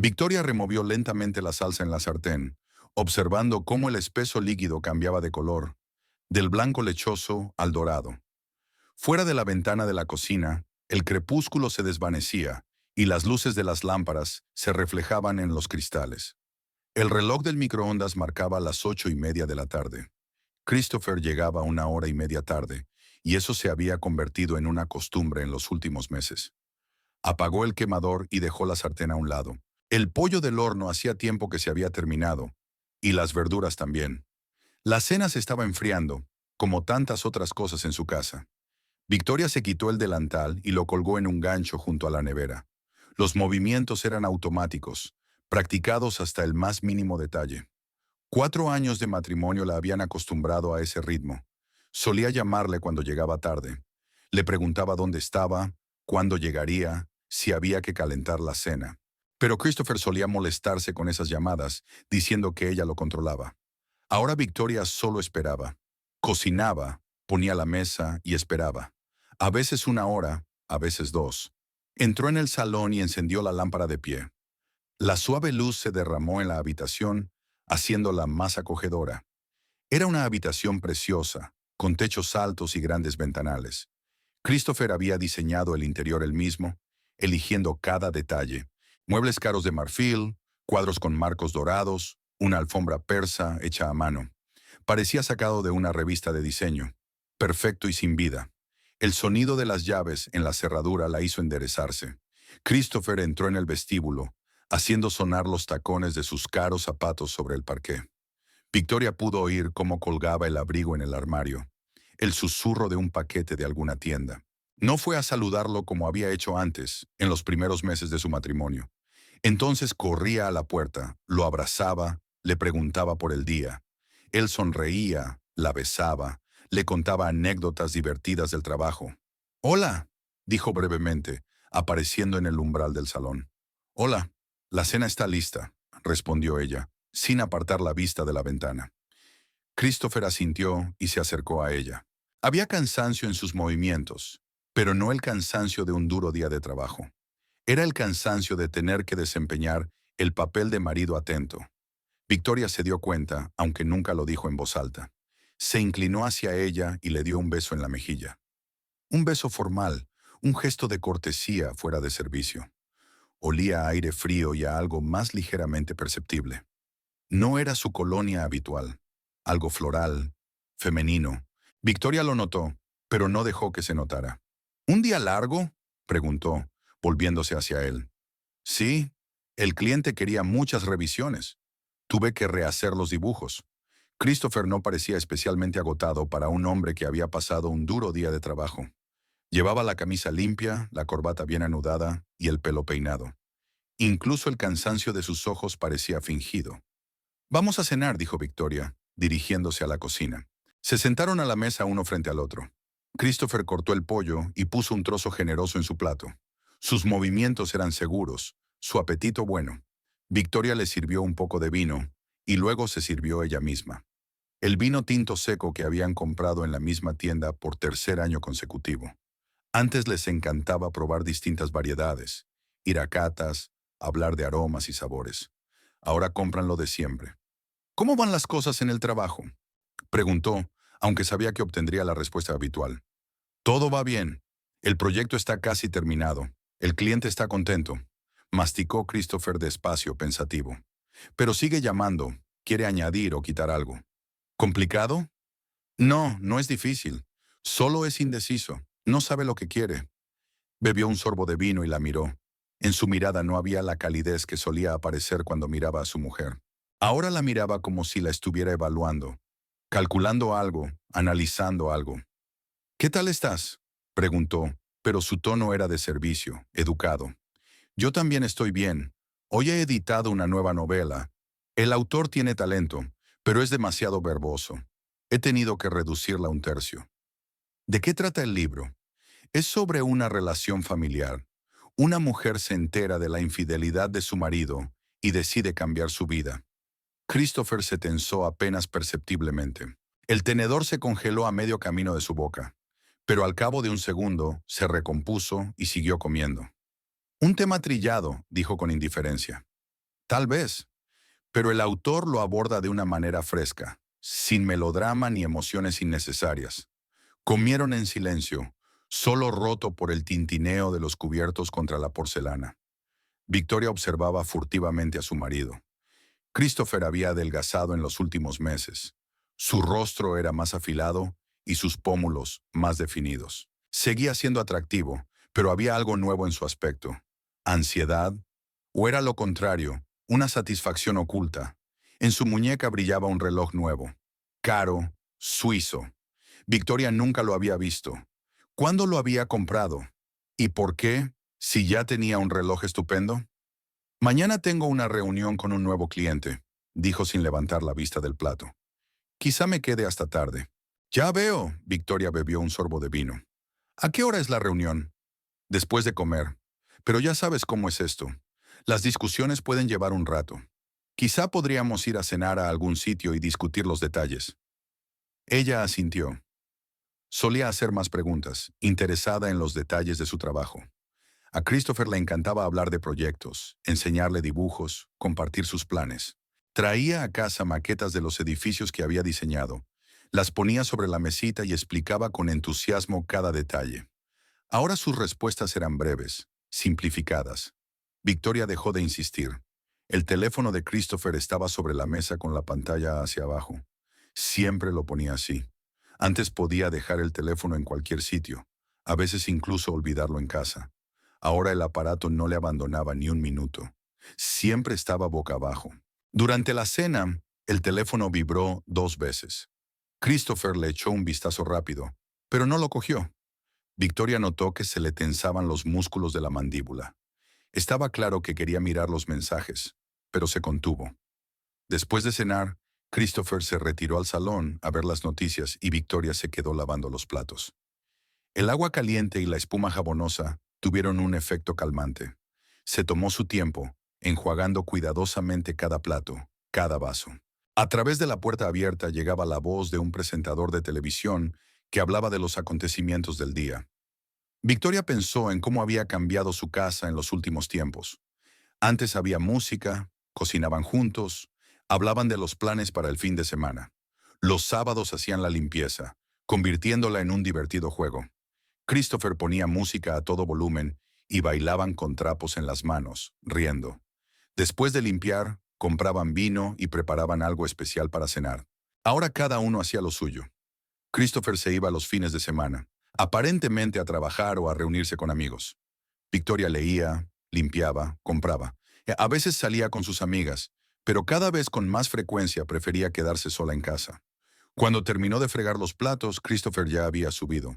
Victoria removió lentamente la salsa en la sartén, observando cómo el espeso líquido cambiaba de color, del blanco lechoso al dorado. Fuera de la ventana de la cocina, el crepúsculo se desvanecía y las luces de las lámparas se reflejaban en los cristales. El reloj del microondas marcaba las 8:30 de la tarde. Christopher llegaba 1 hora y media tarde, y eso se había convertido en una costumbre en los últimos meses. Apagó el quemador y dejó la sartén a un lado. El pollo del horno hacía tiempo que se había terminado, y las verduras también. La cena se estaba enfriando, como tantas otras cosas en su casa. Victoria se quitó el delantal y lo colgó en un gancho junto a la nevera. Los movimientos eran automáticos, practicados hasta el más mínimo detalle. 4 años de matrimonio la habían acostumbrado a ese ritmo. Solía llamarle cuando llegaba tarde. Le preguntaba dónde estaba, cuándo llegaría, si había que calentar la cena. Pero Christopher solía molestarse con esas llamadas, diciendo que ella lo controlaba. Ahora Victoria solo esperaba. Cocinaba, ponía la mesa y esperaba. A veces 1 hora, a veces 2. Entró en el salón y encendió la lámpara de pie. La suave luz se derramó en la habitación, haciéndola más acogedora. Era una habitación preciosa, con techos altos y grandes ventanales. Christopher había diseñado el interior él mismo, eligiendo cada detalle. Muebles caros de marfil, cuadros con marcos dorados, una alfombra persa hecha a mano. Parecía sacado de una revista de diseño, perfecto y sin vida. El sonido de las llaves en la cerradura la hizo enderezarse. Christopher entró en el vestíbulo, haciendo sonar los tacones de sus caros zapatos sobre el parqué. Victoria pudo oír cómo colgaba el abrigo en el armario, el susurro de un paquete de alguna tienda. No fue a saludarlo como había hecho antes, en los primeros meses de su matrimonio. Entonces corría a la puerta, lo abrazaba, le preguntaba por el día. Él sonreía, la besaba, le contaba anécdotas divertidas del trabajo. «Hola», dijo brevemente, apareciendo en el umbral del salón. «Hola, la cena está lista», respondió ella, sin apartar la vista de la ventana. Christopher asintió y se acercó a ella. Había cansancio en sus movimientos, pero no el cansancio de un duro día de trabajo. Era el cansancio de tener que desempeñar el papel de marido atento. Victoria se dio cuenta, aunque nunca lo dijo en voz alta. Se inclinó hacia ella y le dio un beso en la mejilla. Un beso formal, un gesto de cortesía fuera de servicio. Olía a aire frío y a algo más ligeramente perceptible. No era su colonia habitual, algo floral, femenino. Victoria lo notó, pero no dejó que se notara. ¿Un día largo?, preguntó, volviéndose hacia él. Sí, el cliente quería muchas revisiones. Tuve que rehacer los dibujos. Christopher no parecía especialmente agotado para un hombre que había pasado un duro día de trabajo. Llevaba la camisa limpia, la corbata bien anudada y el pelo peinado. Incluso el cansancio de sus ojos parecía fingido. «Vamos a cenar», dijo Victoria, dirigiéndose a la cocina. Se sentaron a la mesa uno frente al otro. Christopher cortó el pollo y puso un trozo generoso en su plato. Sus movimientos eran seguros, su apetito bueno. Victoria le sirvió un poco de vino, y luego se sirvió ella misma. El vino tinto seco que habían comprado en la misma tienda por tercer año consecutivo. Antes les encantaba probar distintas variedades, ir a catas, hablar de aromas y sabores. Ahora compran lo de siempre. «¿Cómo van las cosas en el trabajo?», preguntó, aunque sabía que obtendría la respuesta habitual. «Todo va bien. El proyecto está casi terminado. El cliente está contento», masticó Christopher despacio, pensativo. «Pero sigue llamando. Quiere añadir o quitar algo». «¿Complicado?». «No, no es difícil. Solo es indeciso. No sabe lo que quiere». Bebió un sorbo de vino y la miró. En su mirada no había la calidez que solía aparecer cuando miraba a su mujer. Ahora la miraba como si la estuviera evaluando, calculando algo, analizando algo. «¿Qué tal estás?», preguntó, pero su tono era de servicio, educado. «Yo también estoy bien. Hoy he editado una nueva novela. El autor tiene talento, pero es demasiado verboso. He tenido que reducirla un tercio». «¿De qué trata el libro?». «Es sobre una relación familiar. Una mujer se entera de la infidelidad de su marido y decide cambiar su vida». Christopher se tensó apenas perceptiblemente. El tenedor se congeló a medio camino de su boca, pero al cabo de un segundo se recompuso y siguió comiendo. «Un tema trillado», dijo con indiferencia. Tal vez, pero el autor lo aborda de una manera fresca, sin melodrama ni emociones innecesarias. Comieron en silencio, solo roto por el tintineo de los cubiertos contra la porcelana. Victoria observaba furtivamente a su marido. Christopher había adelgazado en los últimos meses. Su rostro era más afilado y sus pómulos más definidos. Seguía siendo atractivo, pero había algo nuevo en su aspecto. ¿Ansiedad? ¿O era lo contrario, una satisfacción oculta? En su muñeca brillaba un reloj nuevo, caro, suizo. Victoria nunca lo había visto. ¿Cuándo lo había comprado? ¿Y por qué, si ya tenía un reloj estupendo? Mañana tengo una reunión con un nuevo cliente, dijo sin levantar la vista del plato. Quizá me quede hasta tarde. Ya veo, Victoria bebió un sorbo de vino. ¿A qué hora es la reunión? Después de comer. Pero ya sabes cómo es esto. Las discusiones pueden llevar un rato. Quizá podríamos ir a cenar a algún sitio y discutir los detalles. Ella asintió. Solía hacer más preguntas, interesada en los detalles de su trabajo. A Christopher le encantaba hablar de proyectos, enseñarle dibujos, compartir sus planes. Traía a casa maquetas de los edificios que había diseñado. Las ponía sobre la mesita y explicaba con entusiasmo cada detalle. Ahora sus respuestas eran breves, simplificadas. Victoria dejó de insistir. El teléfono de Christopher estaba sobre la mesa con la pantalla hacia abajo. Siempre lo ponía así. Antes podía dejar el teléfono en cualquier sitio, a veces incluso olvidarlo en casa. Ahora el aparato no le abandonaba ni un minuto. Siempre estaba boca abajo. Durante la cena, el teléfono vibró 2 veces. Christopher le echó un vistazo rápido, pero no lo cogió. Victoria notó que se le tensaban los músculos de la mandíbula. Estaba claro que quería mirar los mensajes, pero se contuvo. Después de cenar, Christopher se retiró al salón a ver las noticias y Victoria se quedó lavando los platos. El agua caliente y la espuma jabonosa tuvieron un efecto calmante. Se tomó su tiempo, enjuagando cuidadosamente cada plato, cada vaso. A través de la puerta abierta llegaba la voz de un presentador de televisión que hablaba de los acontecimientos del día. Victoria pensó en cómo había cambiado su casa en los últimos tiempos. Antes había música, cocinaban juntos, hablaban de los planes para el fin de semana. Los sábados hacían la limpieza, convirtiéndola en un divertido juego. Christopher ponía música a todo volumen y bailaban con trapos en las manos, riendo. Después de limpiar, compraban vino y preparaban algo especial para cenar. Ahora cada uno hacía lo suyo. Christopher se iba los fines de semana, aparentemente a trabajar o a reunirse con amigos. Victoria leía, limpiaba, compraba. A veces salía con sus amigas, pero cada vez con más frecuencia prefería quedarse sola en casa. Cuando terminó de fregar los platos, Christopher ya había subido.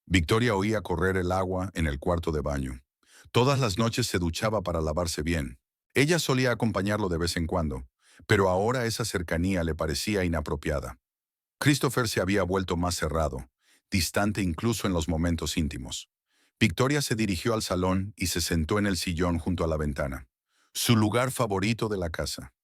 Victoria oía correr el agua en el cuarto de baño. Todas las noches se duchaba para lavarse bien. Ella solía acompañarlo de vez en cuando, pero ahora esa cercanía le parecía inapropiada. Christopher se había vuelto más cerrado, distante incluso en los momentos íntimos. Victoria se dirigió al salón y se sentó en el sillón junto a la ventana, su lugar favorito de la casa.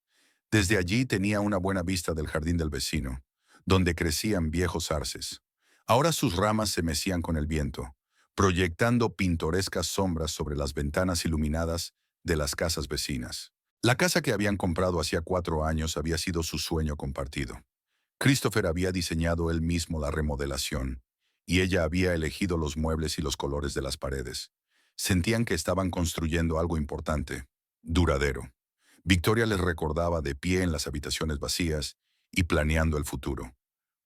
Desde allí tenía una buena vista del jardín del vecino, donde crecían viejos arces. Ahora sus ramas se mecían con el viento, proyectando pintorescas sombras sobre las ventanas iluminadas de las casas vecinas. La casa que habían comprado hacía 4 años había sido su sueño compartido. Christopher había diseñado él mismo la remodelación, y ella había elegido los muebles y los colores de las paredes. Sentían que estaban construyendo algo importante, duradero. Victoria les recordaba de pie en las habitaciones vacías y planeando el futuro.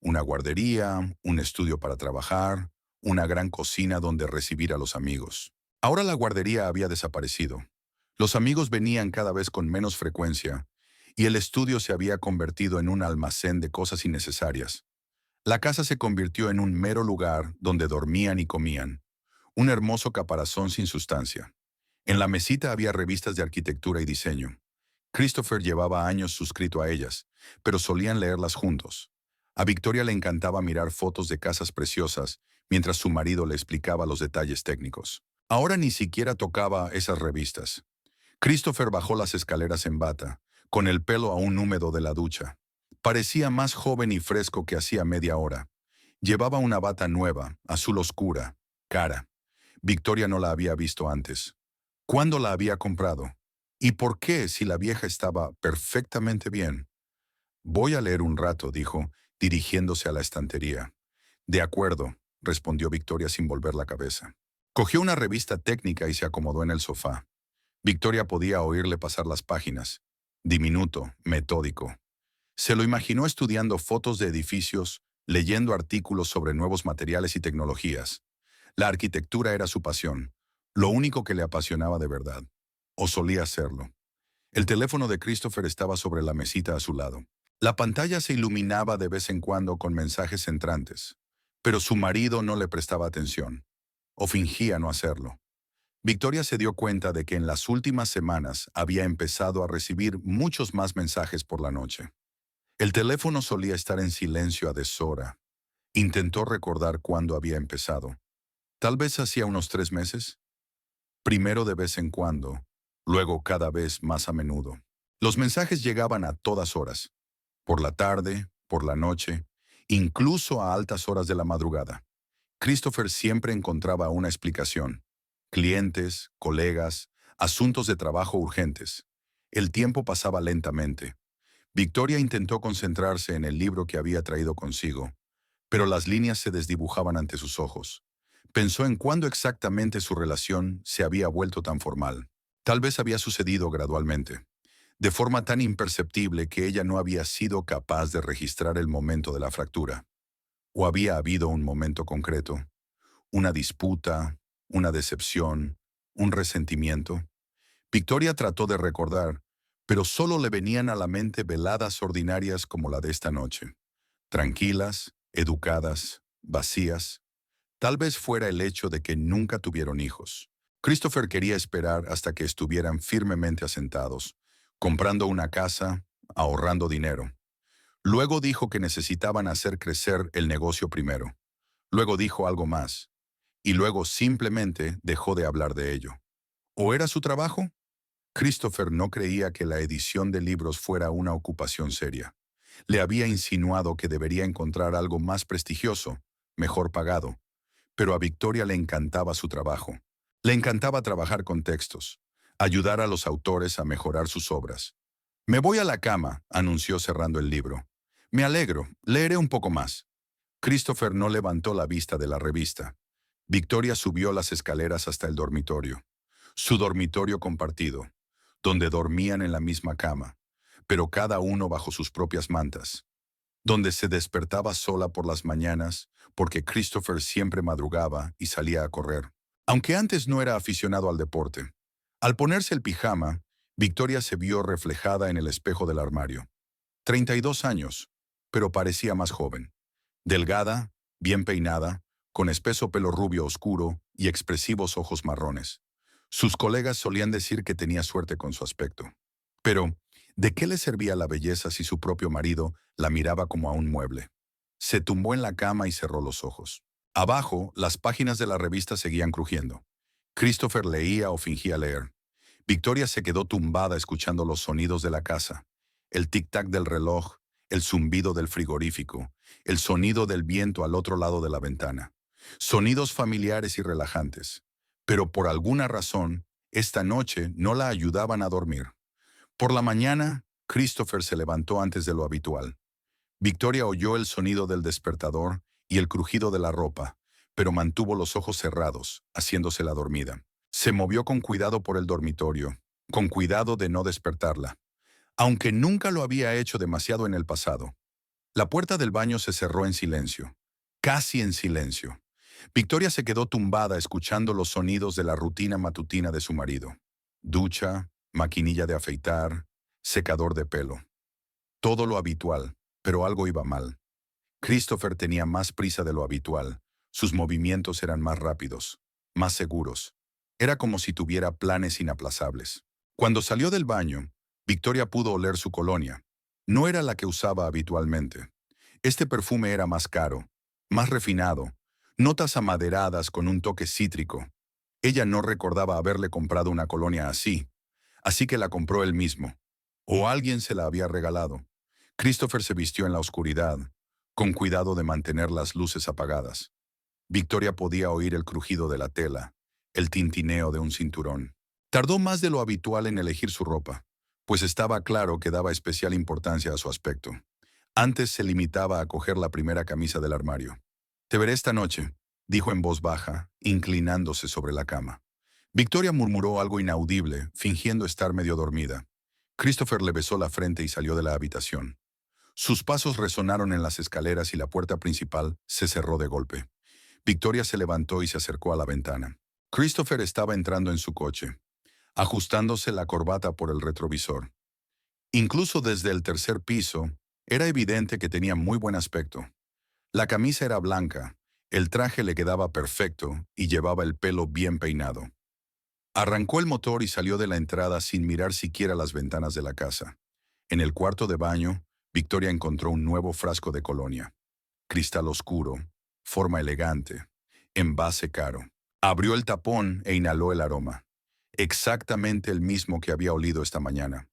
Una guardería, un estudio para trabajar, una gran cocina donde recibir a los amigos. Ahora la guardería había desaparecido. Los amigos venían cada vez con menos frecuencia y el estudio se había convertido en un almacén de cosas innecesarias. La casa se convirtió en un mero lugar donde dormían y comían, un hermoso caparazón sin sustancia. En la mesita había revistas de arquitectura y diseño. Christopher llevaba años suscrito a ellas, pero solían leerlas juntos. A Victoria le encantaba mirar fotos de casas preciosas mientras su marido le explicaba los detalles técnicos. Ahora ni siquiera tocaba esas revistas. Christopher bajó las escaleras en bata, con el pelo aún húmedo de la ducha. Parecía más joven y fresco que hacía media hora. Llevaba una bata nueva, azul oscura, cara. Victoria no la había visto antes. ¿Cuándo la había comprado? ¿Y por qué si la vieja estaba perfectamente bien? Voy a leer un rato, dijo, dirigiéndose a la estantería. De acuerdo, respondió Victoria sin volver la cabeza. Cogió una revista técnica y se acomodó en el sofá. Victoria podía oírle pasar las páginas. Diminuto, metódico. Se lo imaginó estudiando fotos de edificios, leyendo artículos sobre nuevos materiales y tecnologías. La arquitectura era su pasión, lo único que le apasionaba de verdad. O solía serlo. El teléfono de Christopher estaba sobre la mesita a su lado. La pantalla se iluminaba de vez en cuando con mensajes entrantes, pero su marido no le prestaba atención, o fingía no hacerlo. Victoria se dio cuenta de que en las últimas semanas había empezado a recibir muchos más mensajes por la noche. El teléfono solía estar en silencio a deshora. Intentó recordar cuándo había empezado. Tal vez hacía unos 3 meses. Primero de vez en cuando, luego cada vez más a menudo. Los mensajes llegaban a todas horas, por la tarde, por la noche, incluso a altas horas de la madrugada. Christopher siempre encontraba una explicación. Clientes, colegas, asuntos de trabajo urgentes. El tiempo pasaba lentamente. Victoria intentó concentrarse en el libro que había traído consigo, pero las líneas se desdibujaban ante sus ojos. Pensó en cuándo exactamente su relación se había vuelto tan formal. Tal vez había sucedido gradualmente, de forma tan imperceptible que ella no había sido capaz de registrar el momento de la fractura. ¿O había habido un momento concreto? ¿Una disputa? ¿Una decepción? ¿Un resentimiento? Victoria trató de recordar, pero solo le venían a la mente veladas ordinarias como la de esta noche. Tranquilas, educadas, vacías. Tal vez fuera el hecho de que nunca tuvieron hijos. Christopher quería esperar hasta que estuvieran firmemente asentados, comprando una casa, ahorrando dinero. Luego dijo que necesitaban hacer crecer el negocio primero. Luego dijo algo más. Y luego simplemente dejó de hablar de ello. ¿O era su trabajo? Christopher no creía que la edición de libros fuera una ocupación seria. Le había insinuado que debería encontrar algo más prestigioso, mejor pagado. Pero a Victoria le encantaba su trabajo. Le encantaba trabajar con textos, ayudar a los autores a mejorar sus obras. Me voy a la cama, anunció cerrando el libro. Me alegro, leeré un poco más. Christopher no levantó la vista de la revista. Victoria subió las escaleras hasta el dormitorio. Su dormitorio compartido, donde dormían en la misma cama, pero cada uno bajo sus propias mantas. Donde se despertaba sola por las mañanas, porque Christopher siempre madrugaba y salía a correr. Aunque antes no era aficionado al deporte. Al ponerse el pijama, Victoria se vio reflejada en el espejo del armario. 32 años, pero parecía más joven. Delgada, bien peinada, con espeso pelo rubio oscuro y expresivos ojos marrones. Sus colegas solían decir que tenía suerte con su aspecto. Pero, ¿de qué le servía la belleza si su propio marido la miraba como a un mueble? Se tumbó en la cama y cerró los ojos. Abajo, las páginas de la revista seguían crujiendo. Christopher leía o fingía leer. Victoria se quedó tumbada escuchando los sonidos de la casa. El tic-tac del reloj, el zumbido del frigorífico, el sonido del viento al otro lado de la ventana. Sonidos familiares y relajantes. Pero por alguna razón, esta noche no la ayudaban a dormir. Por la mañana, Christopher se levantó antes de lo habitual. Victoria oyó el sonido del despertador y el crujido de la ropa, pero mantuvo los ojos cerrados, haciéndose la dormida. Se movió con cuidado por el dormitorio, con cuidado de no despertarla, aunque nunca lo había hecho demasiado en el pasado. La puerta del baño se cerró en silencio, casi en silencio. Victoria se quedó tumbada escuchando los sonidos de la rutina matutina de su marido. Ducha, maquinilla de afeitar, secador de pelo. Todo lo habitual, pero algo iba mal. Christopher tenía más prisa de lo habitual. Sus movimientos eran más rápidos, más seguros. Era como si tuviera planes inaplazables. Cuando salió del baño, Victoria pudo oler su colonia. No era la que usaba habitualmente. Este perfume era más caro, más refinado, notas amaderadas con un toque cítrico. Ella no recordaba haberle comprado una colonia así que la compró él mismo. O alguien se la había regalado. Christopher se vistió en la oscuridad, con cuidado de mantener las luces apagadas. Victoria podía oír el crujido de la tela, el tintineo de un cinturón. Tardó más de lo habitual en elegir su ropa, pues estaba claro que daba especial importancia a su aspecto. Antes se limitaba a coger la primera camisa del armario. «Te veré esta noche», dijo en voz baja, inclinándose sobre la cama. Victoria murmuró algo inaudible, fingiendo estar medio dormida. Christopher le besó la frente y salió de la habitación. Sus pasos resonaron en las escaleras y la puerta principal se cerró de golpe. Victoria se levantó y se acercó a la ventana. Christopher estaba entrando en su coche, ajustándose la corbata por el retrovisor. Incluso desde el tercer piso, era evidente que tenía muy buen aspecto. La camisa era blanca, el traje le quedaba perfecto y llevaba el pelo bien peinado. Arrancó el motor y salió de la entrada sin mirar siquiera las ventanas de la casa. En el cuarto de baño, Victoria encontró un nuevo frasco de colonia. Cristal oscuro, forma elegante, envase caro. Abrió el tapón e inhaló el aroma. Exactamente el mismo que había olido esta mañana.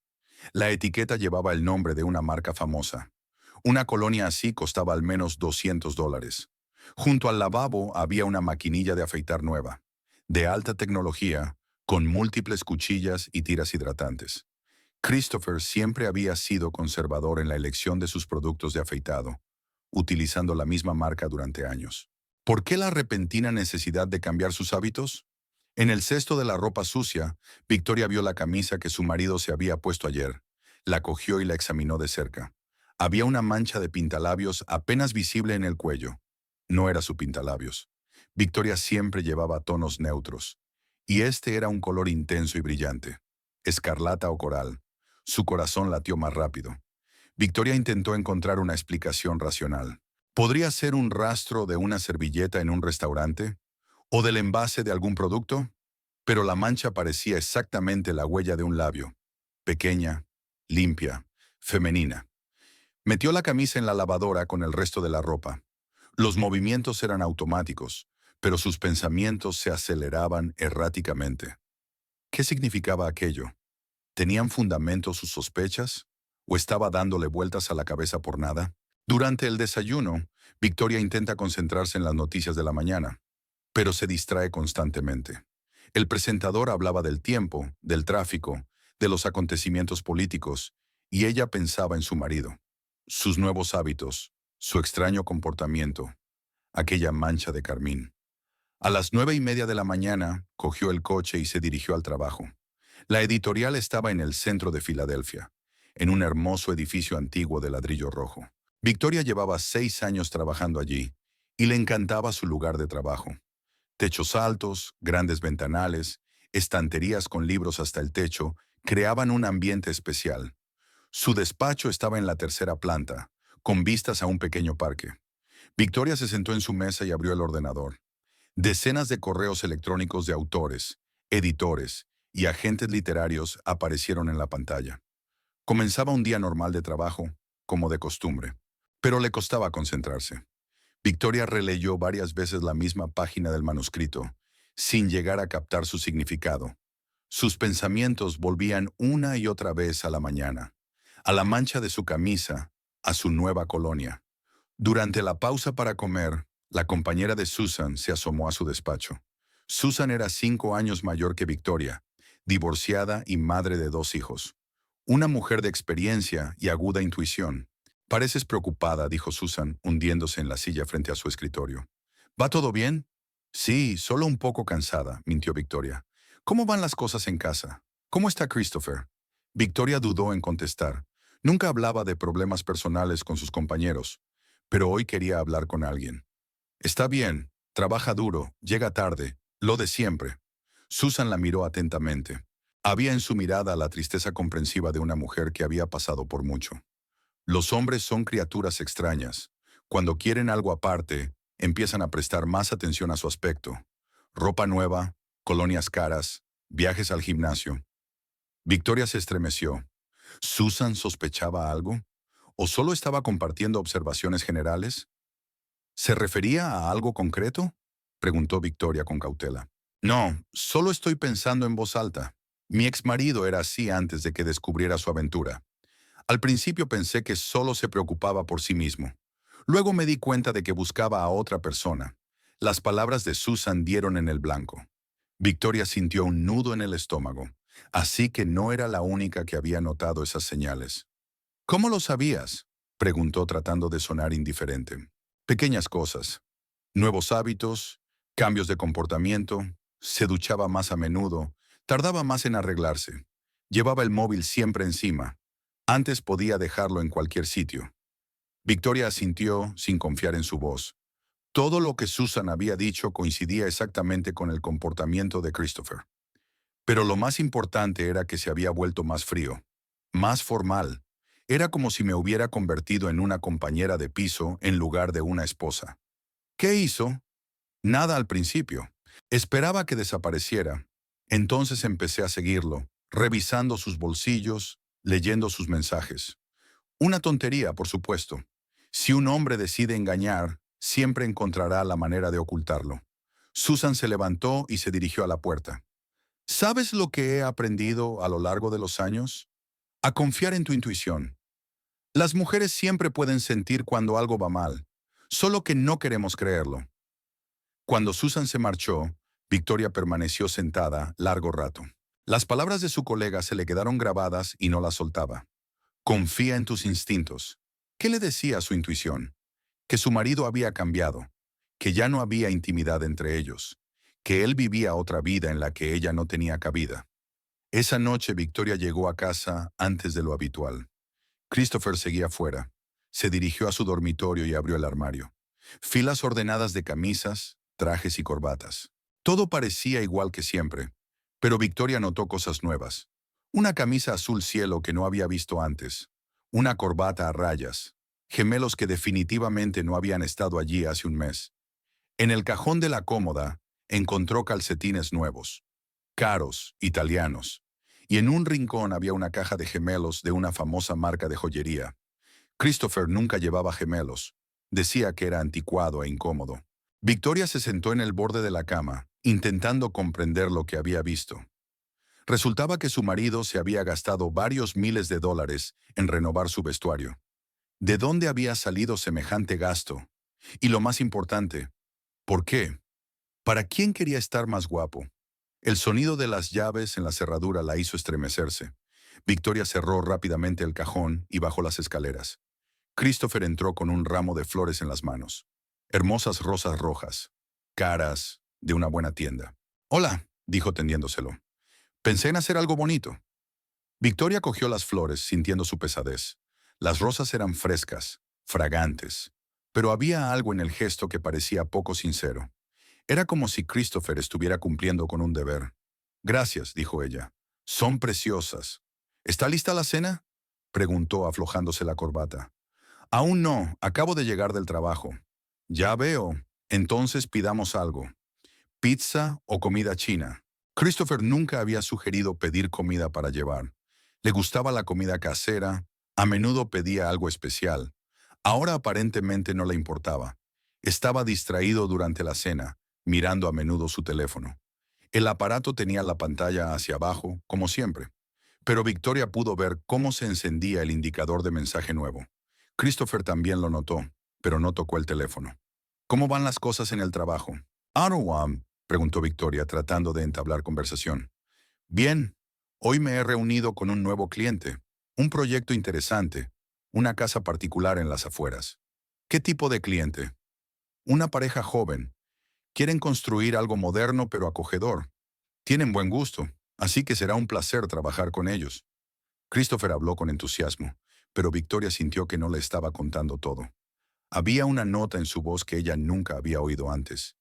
La etiqueta llevaba el nombre de una marca famosa. Una colonia así costaba al menos $200. Junto al lavabo había una maquinilla de afeitar nueva, de alta tecnología, con múltiples cuchillas y tiras hidratantes. Christopher siempre había sido conservador en la elección de sus productos de afeitado, utilizando la misma marca durante años. ¿Por qué la repentina necesidad de cambiar sus hábitos? En el cesto de la ropa sucia, Victoria vio la camisa que su marido se había puesto ayer. La cogió y la examinó de cerca. Había una mancha de pintalabios apenas visible en el cuello. No era su pintalabios. Victoria siempre llevaba tonos neutros. Y este era un color intenso y brillante. Escarlata o coral. Su corazón latió más rápido. Victoria intentó encontrar una explicación racional. ¿Podría ser un rastro de una servilleta en un restaurante? ¿O del envase de algún producto? Pero la mancha parecía exactamente la huella de un labio. Pequeña, limpia, femenina. Metió la camisa en la lavadora con el resto de la ropa. Los movimientos eran automáticos, pero sus pensamientos se aceleraban erráticamente. ¿Qué significaba aquello? ¿Tenían fundamento sus sospechas? ¿O estaba dándole vueltas a la cabeza por nada? Durante el desayuno, Victoria intenta concentrarse en las noticias de la mañana, pero se distrae constantemente. El presentador hablaba del tiempo, del tráfico, de los acontecimientos políticos, y ella pensaba en su marido, sus nuevos hábitos, su extraño comportamiento, aquella mancha de carmín. A las 9:30 de la mañana, cogió el coche y se dirigió al trabajo. La editorial estaba en el centro de Filadelfia, en un hermoso edificio antiguo de ladrillo rojo. Victoria llevaba 6 años trabajando allí, y le encantaba su lugar de trabajo. Techos altos, grandes ventanales, estanterías con libros hasta el techo, creaban un ambiente especial. Su despacho estaba en la tercera planta, con vistas a un pequeño parque. Victoria se sentó en su mesa y abrió el ordenador. Decenas de correos electrónicos de autores, editores y agentes literarios aparecieron en la pantalla. Comenzaba un día normal de trabajo, como de costumbre, pero le costaba concentrarse. Victoria releyó varias veces la misma página del manuscrito, sin llegar a captar su significado. Sus pensamientos volvían una y otra vez a la mañana, a la mancha de su camisa, a su nueva colonia. Durante la pausa para comer, la compañera de Susan se asomó a su despacho. Susan era 5 años mayor que Victoria, divorciada y madre de 2 hijos. Una mujer de experiencia y aguda intuición. «Pareces preocupada», dijo Susan, hundiéndose en la silla frente a su escritorio. «¿Va todo bien?» «Sí, solo un poco cansada», mintió Victoria. «¿Cómo van las cosas en casa? ¿Cómo está Christopher?» Victoria dudó en contestar. Nunca hablaba de problemas personales con sus compañeros, pero hoy quería hablar con alguien. «Está bien, trabaja duro, llega tarde, lo de siempre». Susan la miró atentamente. Había en su mirada la tristeza comprensiva de una mujer que había pasado por mucho. Los hombres son criaturas extrañas. Cuando quieren algo aparte, empiezan a prestar más atención a su aspecto. Ropa nueva, colonias caras, viajes al gimnasio. Victoria se estremeció. ¿Susan sospechaba algo? ¿O solo estaba compartiendo observaciones generales? ¿Se refería a algo concreto?, preguntó Victoria con cautela. «No, solo estoy pensando en voz alta. Mi exmarido era así antes de que descubriera su aventura. Al principio pensé que solo se preocupaba por sí mismo. Luego me di cuenta de que buscaba a otra persona». Las palabras de Susan dieron en el blanco. Victoria sintió un nudo en el estómago, así que no era la única que había notado esas señales. ¿Cómo lo sabías?, preguntó tratando de sonar indiferente. Pequeñas cosas. Nuevos hábitos, cambios de comportamiento, se duchaba más a menudo, tardaba más en arreglarse. Llevaba el móvil siempre encima. Antes podía dejarlo en cualquier sitio. Victoria asintió sin confiar en su voz. Todo lo que Susan había dicho coincidía exactamente con el comportamiento de Christopher. Pero lo más importante era que se había vuelto más frío, más formal. Era como si me hubiera convertido en una compañera de piso en lugar de una esposa. ¿Qué hizo? Nada al principio. Esperaba que desapareciera. Entonces empecé a seguirlo, revisando sus bolsillos, leyendo sus mensajes. Una tontería, por supuesto. Si un hombre decide engañar, siempre encontrará la manera de ocultarlo. Susan se levantó y se dirigió a la puerta. ¿Sabes lo que he aprendido a lo largo de los años? A confiar en tu intuición. Las mujeres siempre pueden sentir cuando algo va mal, solo que no queremos creerlo. Cuando Susan se marchó, Victoria permaneció sentada largo rato. Las palabras de su colega se le quedaron grabadas y no las soltaba. Confía en tus instintos. ¿Qué le decía a su intuición? Que su marido había cambiado, que ya no había intimidad entre ellos, que él vivía otra vida en la que ella no tenía cabida. Esa noche Victoria llegó a casa antes de lo habitual. Christopher seguía fuera. Se dirigió a su dormitorio y abrió el armario. Filas ordenadas de camisas, trajes y corbatas. Todo parecía igual que siempre, pero Victoria notó cosas nuevas. Una camisa azul cielo que no había visto antes. Una corbata a rayas. Gemelos que definitivamente no habían estado allí hace un mes. En el cajón de la cómoda encontró calcetines nuevos, caros, italianos. Y en un rincón había una caja de gemelos de una famosa marca de joyería. Christopher nunca llevaba gemelos. Decía que era anticuado e incómodo. Victoria se sentó en el borde de la cama, intentando comprender lo que había visto. Resultaba que su marido se había gastado varios miles de dólares en renovar su vestuario. ¿De dónde había salido semejante gasto? Y lo más importante, ¿por qué? ¿Para quién quería estar más guapo? El sonido de las llaves en la cerradura la hizo estremecerse. Victoria cerró rápidamente el cajón y bajó las escaleras. Christopher entró con un ramo de flores en las manos. Hermosas rosas rojas, caras, de una buena tienda. «Hola», dijo tendiéndoselo. «Pensé en hacer algo bonito». Victoria cogió las flores, sintiendo su pesadez. Las rosas eran frescas, fragantes, pero había algo en el gesto que parecía poco sincero. Era como si Christopher estuviera cumpliendo con un deber. «Gracias», dijo ella. «Son preciosas». «¿Está lista la cena?», preguntó aflojándose la corbata. «Aún no, acabo de llegar del trabajo». «Ya veo. Entonces pidamos algo. ¿Pizza o comida china?». Christopher nunca había sugerido pedir comida para llevar. Le gustaba la comida casera, a menudo pedía algo especial. Ahora aparentemente no le importaba. Estaba distraído durante la cena, mirando a menudo su teléfono. El aparato tenía la pantalla hacia abajo, como siempre. Pero Victoria pudo ver cómo se encendía el indicador de mensaje nuevo. Christopher también lo notó, pero no tocó el teléfono. «¿Cómo van las cosas en el trabajo?». «Arwam», preguntó Victoria, tratando de entablar conversación. «Bien. Hoy me he reunido con un nuevo cliente. Un proyecto interesante. Una casa particular en las afueras». «¿Qué tipo de cliente?». «Una pareja joven. Quieren construir algo moderno pero acogedor. Tienen buen gusto, así que será un placer trabajar con ellos». Christopher habló con entusiasmo, pero Victoria sintió que no le estaba contando todo. Había una nota en su voz que ella nunca había oído antes.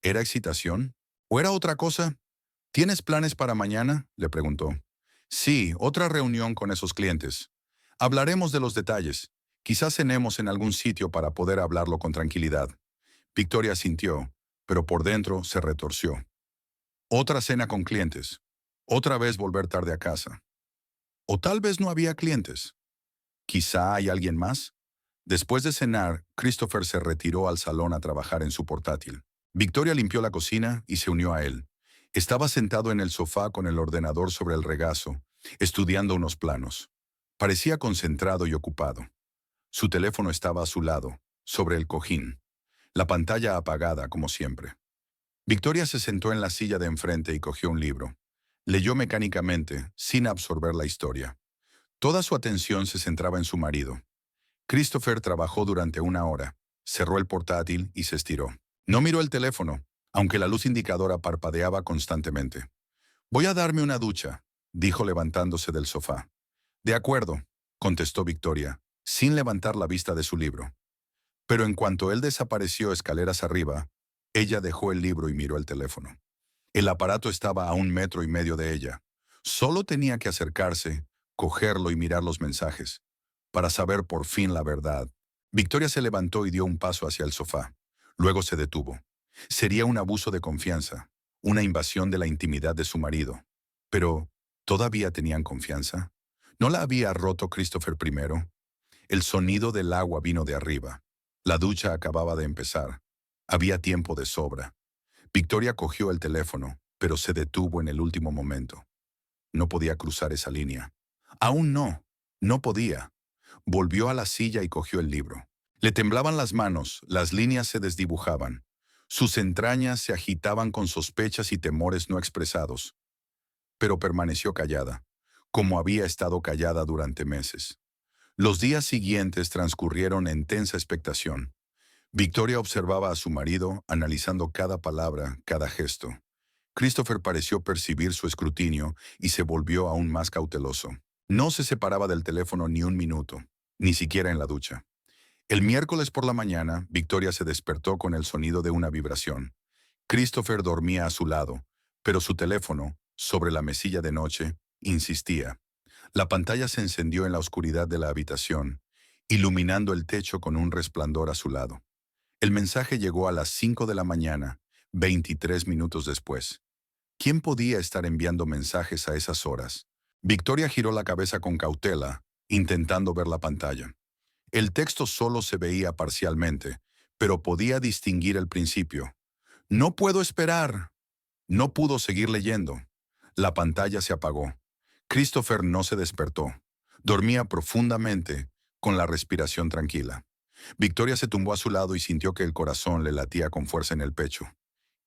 ¿Era excitación? ¿O era otra cosa? «¿Tienes planes para mañana?», le preguntó. «Sí, otra reunión con esos clientes. Hablaremos de los detalles. Quizás cenemos en algún sitio para poder hablarlo con tranquilidad». Victoria sintió, pero por dentro se retorció. Otra cena con clientes. Otra vez volver tarde a casa. O tal vez no había clientes. ¿Quizá hay alguien más? Después de cenar, Christopher se retiró al salón a trabajar en su portátil. Victoria limpió la cocina y se unió a él. Estaba sentado en el sofá con el ordenador sobre el regazo, estudiando unos planos. Parecía concentrado y ocupado. Su teléfono estaba a su lado, sobre el cojín. La pantalla apagada, como siempre. Victoria se sentó en la silla de enfrente y cogió un libro. Leyó mecánicamente, sin absorber la historia. Toda su atención se centraba en su marido. Christopher trabajó durante 1 hora, cerró el portátil y se estiró. No miró el teléfono, aunque la luz indicadora parpadeaba constantemente. «Voy a darme una ducha», dijo levantándose del sofá. «De acuerdo», contestó Victoria, sin levantar la vista de su libro. Pero en cuanto él desapareció escaleras arriba, ella dejó el libro y miró el teléfono. El aparato estaba a 1,5 metros de ella. Solo tenía que acercarse, cogerlo y mirar los mensajes, para saber por fin la verdad. Victoria se levantó y dio un paso hacia el sofá. Luego se detuvo. Sería un abuso de confianza, una invasión de la intimidad de su marido. Pero, ¿todavía tenían confianza? ¿No la había roto Christopher primero? El sonido del agua vino de arriba. La ducha acababa de empezar. Había tiempo de sobra. Victoria cogió el teléfono, pero se detuvo en el último momento. No podía cruzar esa línea. Aún no. No podía. Volvió a la silla y cogió el libro. Le temblaban las manos, las líneas se desdibujaban. Sus entrañas se agitaban con sospechas y temores no expresados. Pero permaneció callada, como había estado callada durante meses. Los días siguientes transcurrieron en tensa expectación. Victoria observaba a su marido, analizando cada palabra, cada gesto. Christopher pareció percibir su escrutinio y se volvió aún más cauteloso. No se separaba del teléfono ni un minuto, ni siquiera en la ducha. El miércoles por la mañana, Victoria se despertó con el sonido de una vibración. Christopher dormía a su lado, pero su teléfono, sobre la mesilla de noche, insistía. La pantalla se encendió en la oscuridad de la habitación, iluminando el techo con un resplandor azulado. El mensaje llegó a las 5 de la mañana, 23 minutos después. ¿Quién podía estar enviando mensajes a esas horas? Victoria giró la cabeza con cautela, intentando ver la pantalla. El texto solo se veía parcialmente, pero podía distinguir el principio. «No puedo esperar». No pudo seguir leyendo. La pantalla se apagó. Christopher no se despertó. Dormía profundamente, con la respiración tranquila. Victoria se tumbó a su lado y sintió que el corazón le latía con fuerza en el pecho.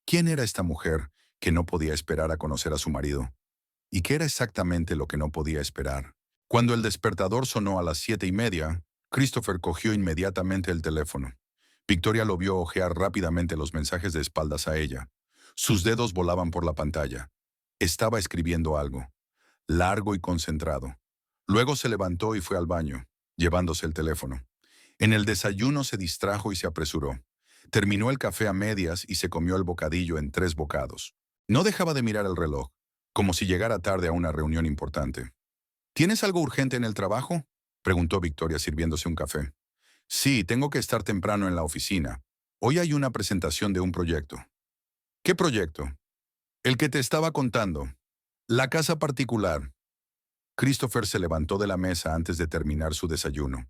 ¿Quién era esta mujer que no podía esperar a conocer a su marido? ¿Y qué era exactamente lo que no podía esperar? Cuando el despertador sonó a las 7:30, Christopher cogió inmediatamente el teléfono. Victoria lo vio hojear rápidamente los mensajes de espaldas a ella. Sus dedos volaban por la pantalla. Estaba escribiendo algo, largo y concentrado. Luego se levantó y fue al baño, llevándose el teléfono. En el desayuno se distrajo y se apresuró. Terminó el café a medias y se comió el bocadillo en 3 bocados. No dejaba de mirar el reloj, como si llegara tarde a una reunión importante. ¿Tienes algo urgente en el trabajo?, preguntó Victoria sirviéndose un café. Sí, tengo que estar temprano en la oficina. Hoy hay una presentación de un proyecto. ¿Qué proyecto? El que te estaba contando. La casa particular. Christopher se levantó de la mesa antes de terminar su desayuno.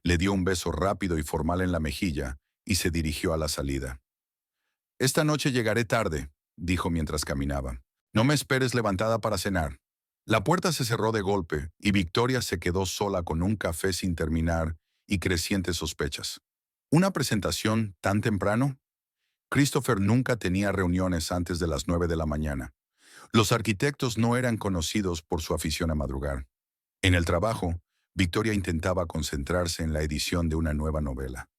Le dio un beso rápido y formal en la mejilla y se dirigió a la salida. «Esta noche llegaré tarde», dijo mientras caminaba. «No me esperes levantada para cenar». La puerta se cerró de golpe y Victoria se quedó sola con un café sin terminar y crecientes sospechas. ¿Una presentación tan temprano? Christopher nunca tenía reuniones antes de las 9 de la mañana. Los arquitectos no eran conocidos por su afición a madrugar. En el trabajo, Victoria intentaba concentrarse en la edición de una nueva novela.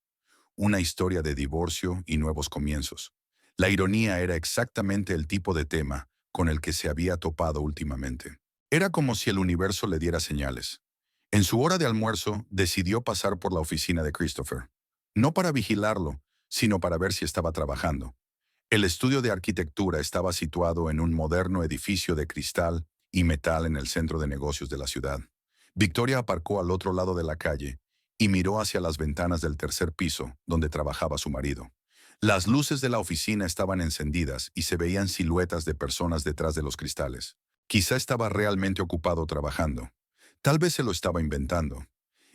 Una historia de divorcio y nuevos comienzos. La ironía era exactamente el tipo de tema con el que se había topado últimamente. Era como si el universo le diera señales. En su hora de almuerzo, decidió pasar por la oficina de Christopher. No para vigilarlo, sino para ver si estaba trabajando. El estudio de arquitectura estaba situado en un moderno edificio de cristal y metal en el centro de negocios de la ciudad. Victoria aparcó al otro lado de la calle y miró hacia las ventanas del tercer piso, donde trabajaba su marido. Las luces de la oficina estaban encendidas y se veían siluetas de personas detrás de los cristales. Quizá estaba realmente ocupado trabajando. Tal vez se lo estaba inventando.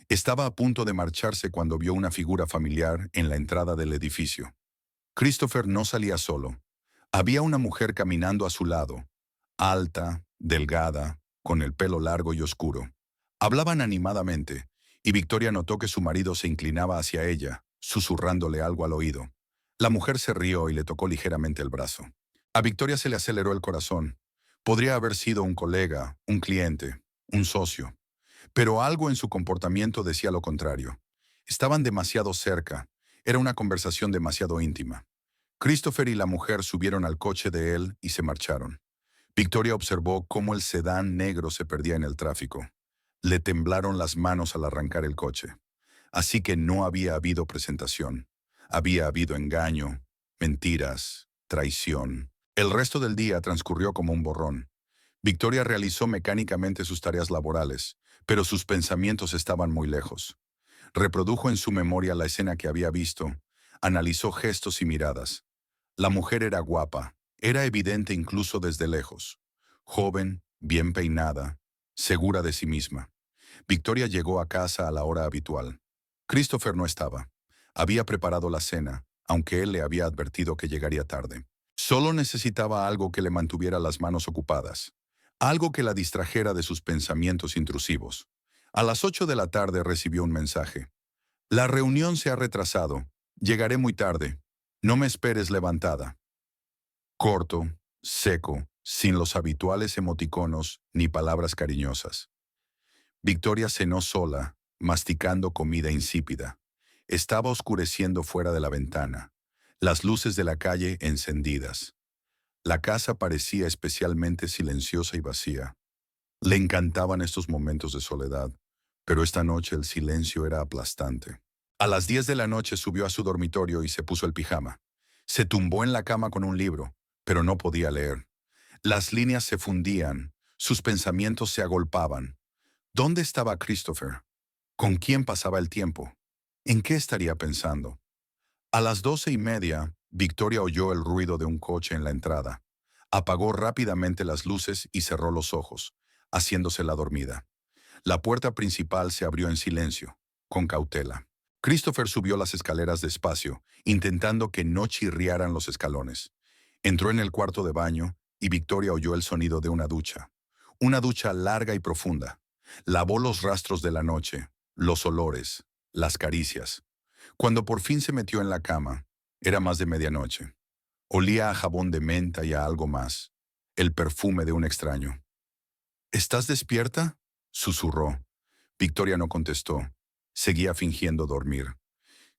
Estaba a punto de marcharse cuando vio una figura familiar en la entrada del edificio. Christopher no salía solo. Había una mujer caminando a su lado, alta, delgada, con el pelo largo y oscuro. Hablaban animadamente, y Victoria notó que su marido se inclinaba hacia ella, susurrándole algo al oído. La mujer se rió y le tocó ligeramente el brazo. A Victoria se le aceleró el corazón. Podría haber sido un colega, un cliente, un socio, pero algo en su comportamiento decía lo contrario. Estaban demasiado cerca. Era una conversación demasiado íntima. Christopher y la mujer subieron al coche de él y se marcharon. Victoria observó cómo el sedán negro se perdía en el tráfico. Le temblaron las manos al arrancar el coche. Así que no había habido presentación. Había habido engaño, mentiras, traición. El resto del día transcurrió como un borrón. Victoria realizó mecánicamente sus tareas laborales, pero sus pensamientos estaban muy lejos. Reprodujo en su memoria la escena que había visto, analizó gestos y miradas. La mujer era guapa, era evidente incluso desde lejos. Joven, bien peinada, segura de sí misma. Victoria llegó a casa a la hora habitual. Christopher no estaba. Había preparado la cena, aunque él le había advertido que llegaría tarde. Solo necesitaba algo que le mantuviera las manos ocupadas, algo que la distrajera de sus pensamientos intrusivos. A las 8 de la tarde recibió un mensaje. La reunión se ha retrasado. Llegaré muy tarde. No me esperes levantada. Corto, seco, sin los habituales emoticonos ni palabras cariñosas. Victoria cenó sola, masticando comida insípida. Estaba oscureciendo fuera de la ventana, las luces de la calle encendidas. La casa parecía especialmente silenciosa y vacía. Le encantaban estos momentos de soledad, pero esta noche el silencio era aplastante. A las 10 de la noche subió a su dormitorio y se puso el pijama. Se tumbó en la cama con un libro, pero no podía leer. Las líneas se fundían, sus pensamientos se agolpaban. ¿Dónde estaba Christopher? ¿Con quién pasaba el tiempo? ¿En qué estaría pensando? A las 12:30, Victoria oyó el ruido de un coche en la entrada. Apagó rápidamente las luces y cerró los ojos, haciéndose la dormida. La puerta principal se abrió en silencio, con cautela. Christopher subió las escaleras despacio, intentando que no chirriaran los escalones. Entró en el cuarto de baño y Victoria oyó el sonido de una ducha. Una ducha larga y profunda. Lavó los rastros de la noche, los olores, las caricias. Cuando por fin se metió en la cama, era más de medianoche. Olía a jabón de menta y a algo más, el perfume de un extraño. ¿Estás despierta?, susurró. Victoria no contestó. Seguía fingiendo dormir.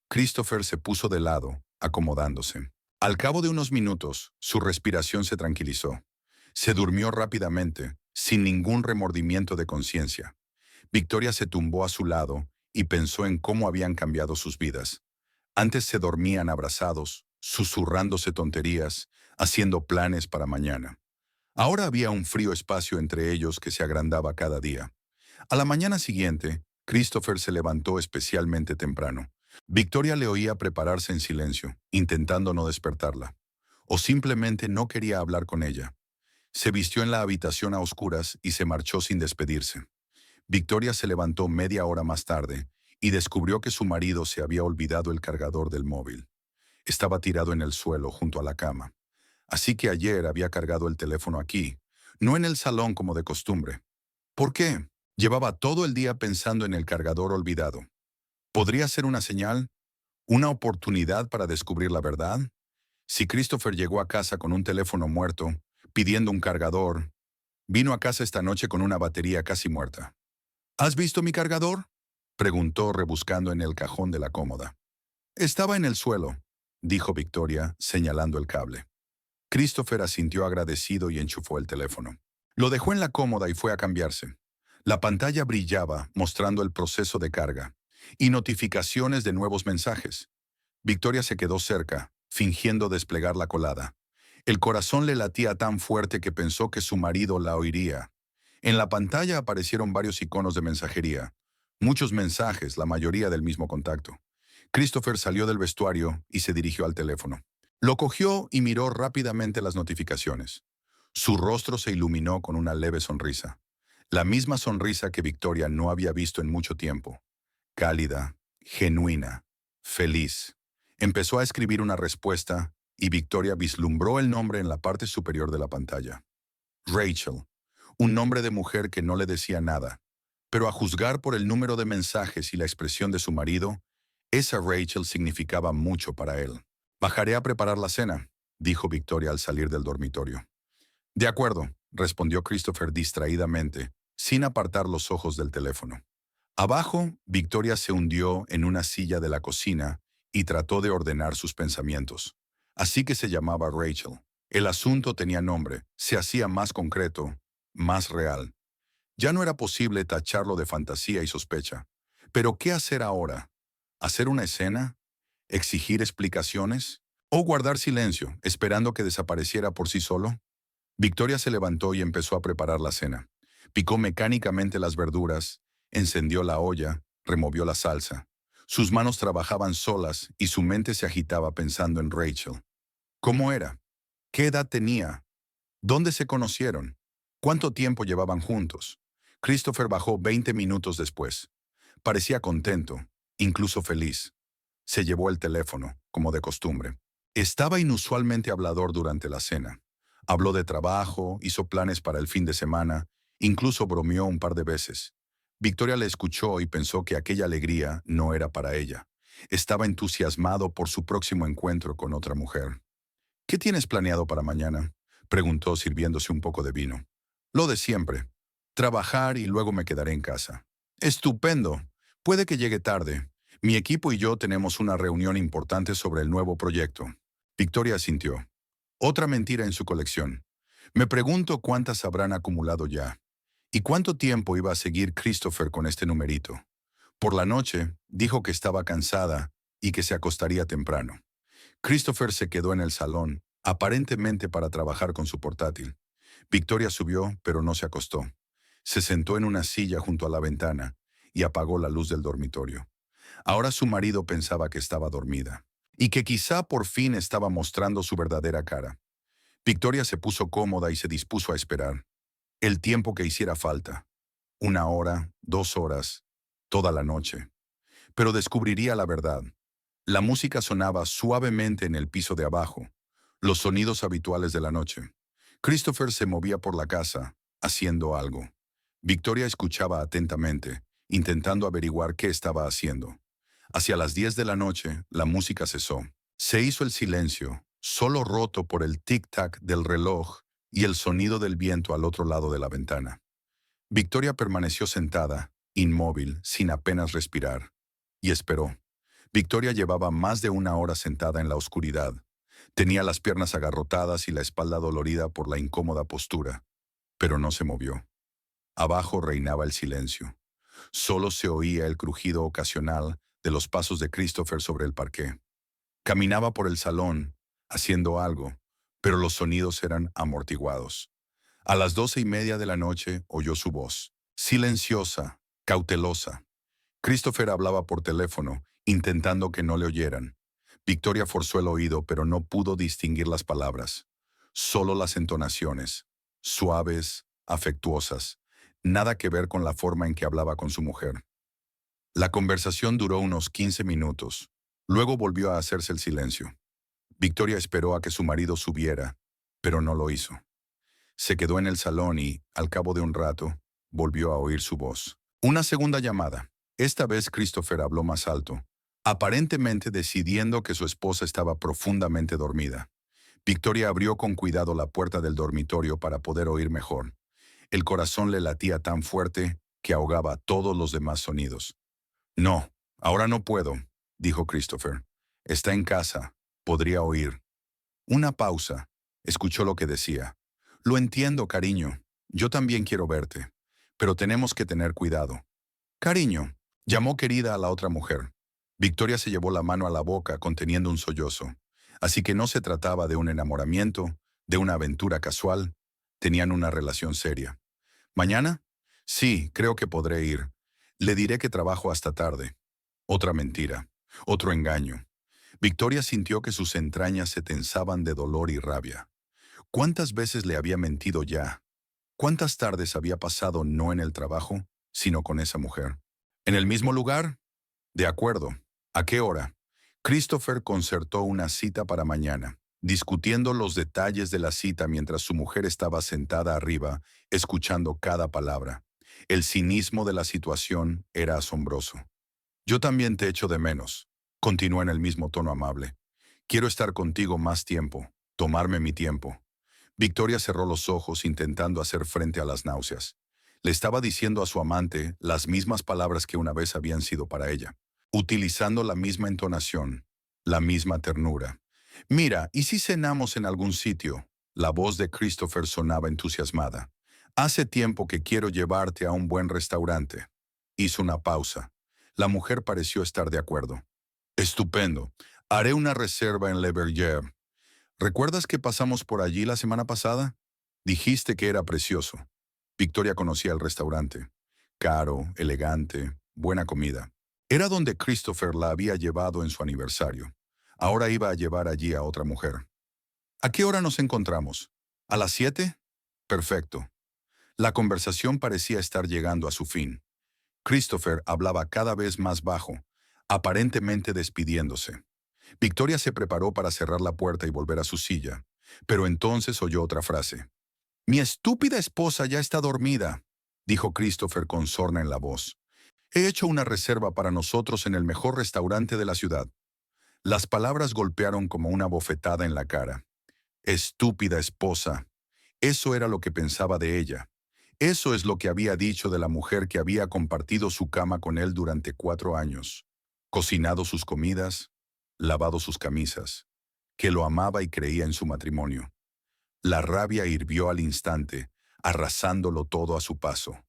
Christopher se puso de lado, acomodándose. Al cabo de unos minutos, su respiración se tranquilizó. Se durmió rápidamente, sin ningún remordimiento de conciencia. Victoria se tumbó a su lado y pensó en cómo habían cambiado sus vidas. Antes se dormían abrazados, susurrándose tonterías, haciendo planes para mañana. Ahora había un frío espacio entre ellos que se agrandaba cada día. A la mañana siguiente, Christopher se levantó especialmente temprano. Victoria le oía prepararse en silencio, intentando no despertarla. O simplemente no quería hablar con ella. Se vistió en la habitación a oscuras y se marchó sin despedirse. Victoria se levantó media hora más tarde y descubrió que su marido se había olvidado el cargador del móvil. Estaba tirado en el suelo junto a la cama. Así que ayer había cargado el teléfono aquí, no en el salón como de costumbre. ¿Por qué? Llevaba todo el día pensando en el cargador olvidado. ¿Podría ser una señal? ¿Una oportunidad para descubrir la verdad? Si Christopher llegó a casa con un teléfono muerto, pidiendo un cargador, vino a casa esta noche con una batería casi muerta. ¿Has visto mi cargador?, preguntó rebuscando en el cajón de la cómoda. Estaba en el suelo, dijo Victoria, señalando el cable. Christopher asintió agradecido y enchufó el teléfono. Lo dejó en la cómoda y fue a cambiarse. La pantalla brillaba, mostrando el proceso de carga y notificaciones de nuevos mensajes. Victoria se quedó cerca, fingiendo desplegar la colada. El corazón le latía tan fuerte que pensó que su marido la oiría. En la pantalla aparecieron varios iconos de mensajería. Muchos mensajes, la mayoría del mismo contacto. Christopher salió del vestuario y se dirigió al teléfono. Lo cogió y miró rápidamente las notificaciones. Su rostro se iluminó con una leve sonrisa. La misma sonrisa que Victoria no había visto en mucho tiempo. Cálida, genuina, feliz. Empezó a escribir una respuesta y Victoria vislumbró el nombre en la parte superior de la pantalla. Rachel, un nombre de mujer que no le decía nada. Pero a juzgar por el número de mensajes y la expresión de su marido, esa Rachel significaba mucho para él. Bajaré a preparar la cena. dijo Victoria al salir del dormitorio. De acuerdo, respondió Christopher distraídamente, sin apartar los ojos del teléfono. Abajo, Victoria se hundió en una silla de la cocina y trató de ordenar sus pensamientos. Así que se llamaba Rachel. El asunto tenía nombre, se hacía más concreto, más real. Ya no era posible tacharlo de fantasía y sospecha. Pero ¿qué hacer ahora? ¿Hacer una escena? ¿Exigir explicaciones? ¿O guardar silencio, esperando que desapareciera por sí solo? Victoria se levantó y empezó a preparar la cena. Picó mecánicamente las verduras, encendió la olla, removió la salsa. Sus manos trabajaban solas y su mente se agitaba pensando en Rachel. ¿Cómo era? ¿Qué edad tenía? ¿Dónde se conocieron? ¿Cuánto tiempo llevaban juntos? Christopher bajó 20 minutos después. Parecía contento, incluso feliz. Se llevó el teléfono, como de costumbre. Estaba inusualmente hablador durante la cena. Habló de trabajo, hizo planes para el fin de semana, incluso bromeó un par de veces. Victoria le escuchó y pensó que aquella alegría no era para ella. Estaba entusiasmado por su próximo encuentro con otra mujer. ¿Qué tienes planeado para mañana?, preguntó sirviéndose un poco de vino. Lo de siempre. Trabajar y luego me quedaré en casa. Estupendo. Puede que llegue tarde. Mi equipo y yo tenemos una reunión importante sobre el nuevo proyecto. Victoria asintió. Otra mentira en su colección. Me pregunto cuántas habrán acumulado ya. ¿Y cuánto tiempo iba a seguir Christopher con este numerito? Por la noche, dijo que estaba cansada y que se acostaría temprano. Christopher se quedó en el salón, aparentemente para trabajar con su portátil. Victoria subió, pero no se acostó. Se sentó en una silla junto a la ventana y apagó la luz del dormitorio. Ahora su marido pensaba que estaba dormida y que quizá por fin estaba mostrando su verdadera cara. Victoria se puso cómoda y se dispuso a esperar. El tiempo que hiciera falta. 1 hora, 2 horas, toda la noche. Pero descubriría la verdad. La música sonaba suavemente en el piso de abajo, los sonidos habituales de la noche. Christopher se movía por la casa, haciendo algo. Victoria escuchaba atentamente, intentando averiguar qué estaba haciendo. Hacia las 10 de la noche, la música cesó. Se hizo el silencio, solo roto por el tic-tac del reloj y el sonido del viento al otro lado de la ventana. Victoria permaneció sentada, inmóvil, sin apenas respirar, y esperó. Victoria llevaba más de 1 hora sentada en la oscuridad. Tenía las piernas agarrotadas y la espalda dolorida por la incómoda postura, pero no se movió. Abajo reinaba el silencio. Solo se oía el crujido ocasional de los pasos de Christopher sobre el parqué. Caminaba por el salón, haciendo algo, pero los sonidos eran amortiguados. A las 12:30 de la noche oyó su voz, silenciosa, cautelosa. Christopher hablaba por teléfono, intentando que no le oyeran. Victoria forzó el oído, pero no pudo distinguir las palabras. Solo las entonaciones, suaves, afectuosas, nada que ver con la forma en que hablaba con su mujer. La conversación duró unos 15 minutos. Luego volvió a hacerse el silencio. Victoria esperó a que su marido subiera, pero no lo hizo. Se quedó en el salón y, al cabo de un rato, volvió a oír su voz. Una segunda llamada. Esta vez Christopher habló más alto, aparentemente decidiendo que su esposa estaba profundamente dormida. Victoria abrió con cuidado la puerta del dormitorio para poder oír mejor. El corazón le latía tan fuerte que ahogaba todos los demás sonidos. No, ahora no puedo, dijo Christopher. Está en casa, podría oír. Una pausa. Escuchó lo que decía. Lo entiendo, cariño. Yo también quiero verte. Pero tenemos que tener cuidado. Cariño, llamó querida a la otra mujer. Victoria se llevó la mano a la boca conteniendo un sollozo. Así que no se trataba de un enamoramiento, de una aventura casual. Tenían una relación seria. ¿Mañana? Sí, creo que podré ir. Le diré que trabajo hasta tarde. Otra mentira. Otro engaño. Victoria sintió que sus entrañas se tensaban de dolor y rabia. ¿Cuántas veces le había mentido ya? ¿Cuántas tardes había pasado no en el trabajo, sino con esa mujer? ¿En el mismo lugar? De acuerdo. ¿A qué hora? Christopher concertó una cita para mañana, discutiendo los detalles de la cita mientras su mujer estaba sentada arriba, escuchando cada palabra. El cinismo de la situación era asombroso. Yo también te echo de menos, continuó en el mismo tono amable. Quiero estar contigo más tiempo, Tomarme mi tiempo. Victoria cerró los ojos intentando hacer frente a las náuseas. Le estaba diciendo a su amante las mismas palabras que una vez habían sido para ella, utilizando la misma entonación, la misma ternura. Mira, ¿y si cenamos en algún sitio? La voz de Christopher sonaba entusiasmada. Hace tiempo que quiero llevarte a un buen restaurante. Hizo una pausa. La mujer pareció estar de acuerdo. Estupendo. Haré una reserva en Le Verger. ¿Recuerdas que pasamos por allí la semana pasada? Dijiste que era precioso. Victoria conocía el restaurante. Caro, elegante, buena comida. Era donde Christopher la había llevado en su aniversario. Ahora iba a llevar allí a otra mujer. ¿A qué hora nos encontramos? ¿A las 7? Perfecto. La conversación parecía estar llegando a su fin. Christopher hablaba cada vez más bajo, aparentemente despidiéndose. Victoria se preparó para cerrar la puerta y volver a su silla, pero entonces oyó otra frase. «Mi estúpida esposa ya está dormida», dijo Christopher con sorna en la voz. «He hecho una reserva para nosotros en el mejor restaurante de la ciudad». Las palabras golpearon como una bofetada en la cara. Estúpida esposa. Eso era lo que pensaba de ella. Eso es lo que había dicho de la mujer que había compartido su cama con él durante 4 años, cocinado sus comidas, lavado sus camisas, que lo amaba y creía en su matrimonio. La rabia hirvió al instante, arrasándolo todo a su paso.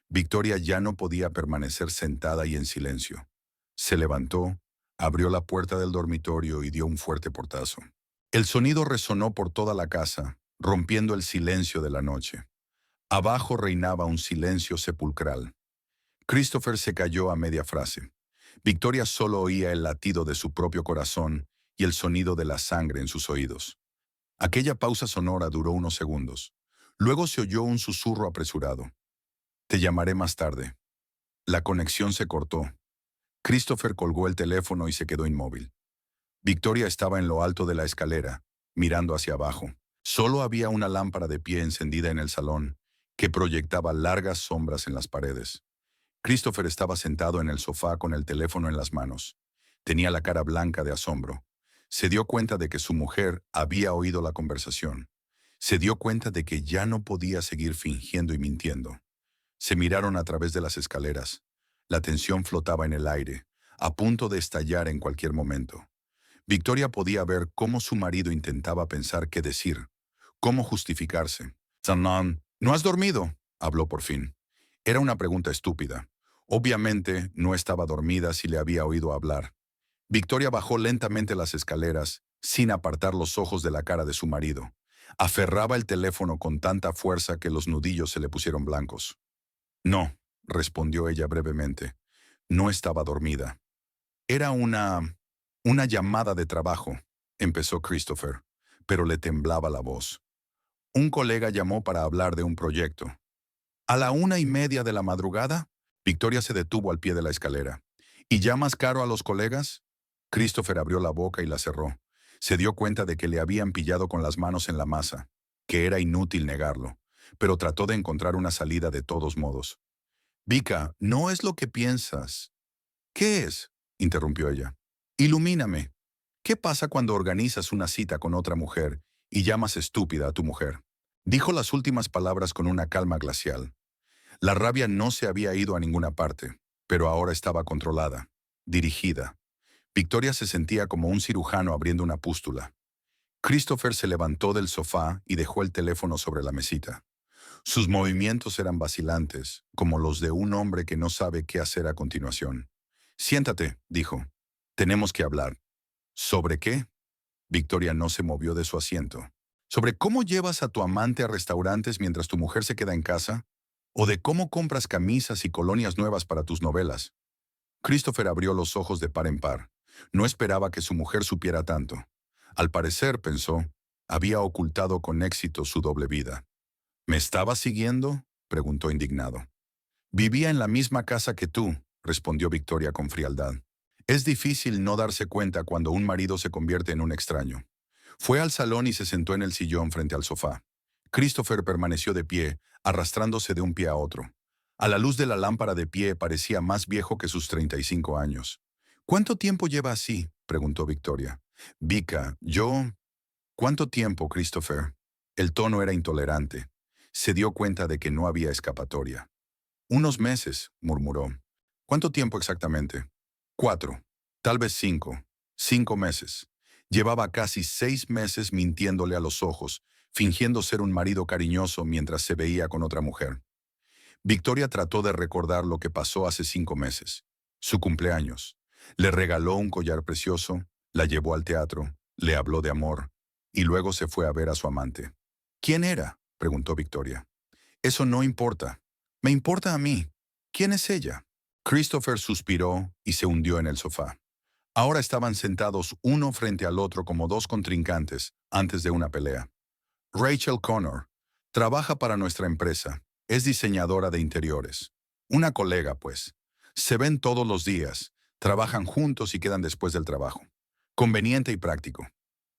Victoria ya no podía permanecer sentada y en silencio. Se levantó, abrió la puerta del dormitorio y dio un fuerte portazo. El sonido resonó por toda la casa, rompiendo el silencio de la noche. Abajo reinaba un silencio sepulcral. Christopher se calló a media frase. Victoria solo oía el latido de su propio corazón y el sonido de la sangre en sus oídos. Aquella pausa sonora duró unos segundos. Luego se oyó un susurro apresurado. «Te llamaré más tarde». La conexión se cortó. Christopher colgó el teléfono y se quedó inmóvil. Victoria estaba en lo alto de la escalera, mirando hacia abajo. Solo había una lámpara de pie encendida en el salón, que proyectaba largas sombras en las paredes. Christopher estaba sentado en el sofá con el teléfono en las manos. Tenía la cara blanca de asombro. Se dio cuenta de que su mujer había oído la conversación. Se dio cuenta de que ya no podía seguir fingiendo y mintiendo. Se miraron a través de las escaleras. La tensión flotaba en el aire, a punto de estallar en cualquier momento. Victoria podía ver cómo su marido intentaba pensar qué decir, cómo justificarse. «Sanan, ¿no has dormido?», habló por fin. Era una pregunta estúpida. Obviamente no estaba dormida si le había oído hablar. Victoria bajó lentamente las escaleras, sin apartar los ojos de la cara de su marido. Aferraba el teléfono con tanta fuerza que los nudillos se le pusieron blancos. «No», respondió ella brevemente. No estaba dormida. «Era una llamada de trabajo», empezó Christopher, pero le temblaba la voz. «Un colega llamó para hablar de un proyecto». «¿A la 1:30 de la madrugada?» Victoria se detuvo al pie de la escalera. «¿Y llamas caro a los colegas?» Christopher abrió la boca y la cerró. Se dio cuenta de que le habían pillado con las manos en la masa, que era inútil negarlo, pero trató de encontrar una salida de todos modos. «Vika, no es lo que piensas». «¿Qué es?», interrumpió ella. «Ilumíname. ¿Qué pasa cuando organizas una cita con otra mujer y llamas estúpida a tu mujer?» Dijo las últimas palabras con una calma glacial. La rabia no se había ido a ninguna parte, pero ahora estaba controlada, dirigida. Victoria se sentía como un cirujano abriendo una pústula. Christopher se levantó del sofá y dejó el teléfono sobre la mesita. Sus movimientos eran vacilantes, como los de un hombre que no sabe qué hacer a continuación. «Siéntate», dijo. «Tenemos que hablar». «¿Sobre qué?» Victoria no se movió de su asiento. «¿Sobre cómo llevas a tu amante a restaurantes mientras tu mujer se queda en casa? ¿O de cómo compras camisas y colonias nuevas para tus novelas?» Christopher abrió los ojos de par en par. No esperaba que su mujer supiera tanto. Al parecer, pensó, había ocultado con éxito su doble vida. «¿Me estabas siguiendo?», preguntó indignado. «Vivía en la misma casa que tú», respondió Victoria con frialdad. Es difícil no darse cuenta cuando un marido se convierte en un extraño. Fue al salón y se sentó en el sillón frente al sofá. Christopher permaneció de pie, arrastrándose de un pie a otro. A la luz de la lámpara de pie parecía más viejo que sus 35 años. «¿Cuánto tiempo lleva así?», preguntó Victoria. «Vika, yo...» ¿Cuánto tiempo, Christopher? El tono era intolerante. Se dio cuenta de que no había escapatoria. Unos meses, murmuró. ¿Cuánto tiempo exactamente? 4, tal vez 5. 5 meses. Llevaba casi 6 meses mintiéndole a los ojos, fingiendo ser un marido cariñoso mientras se veía con otra mujer. Victoria trató de recordar lo que pasó hace 5 meses. Su cumpleaños. Le regaló un collar precioso, la llevó al teatro, le habló de amor, y luego se fue a ver a su amante. ¿Quién era?, preguntó Victoria. Eso no importa. Me importa a mí. ¿Quién es ella? Christopher suspiró y se hundió en el sofá. Ahora estaban sentados uno frente al otro como dos contrincantes antes de una pelea. Rachel Connor. Trabaja para nuestra empresa. Es diseñadora de interiores. Una colega, pues. Se ven todos los días. Trabajan juntos y quedan después del trabajo. Conveniente y práctico.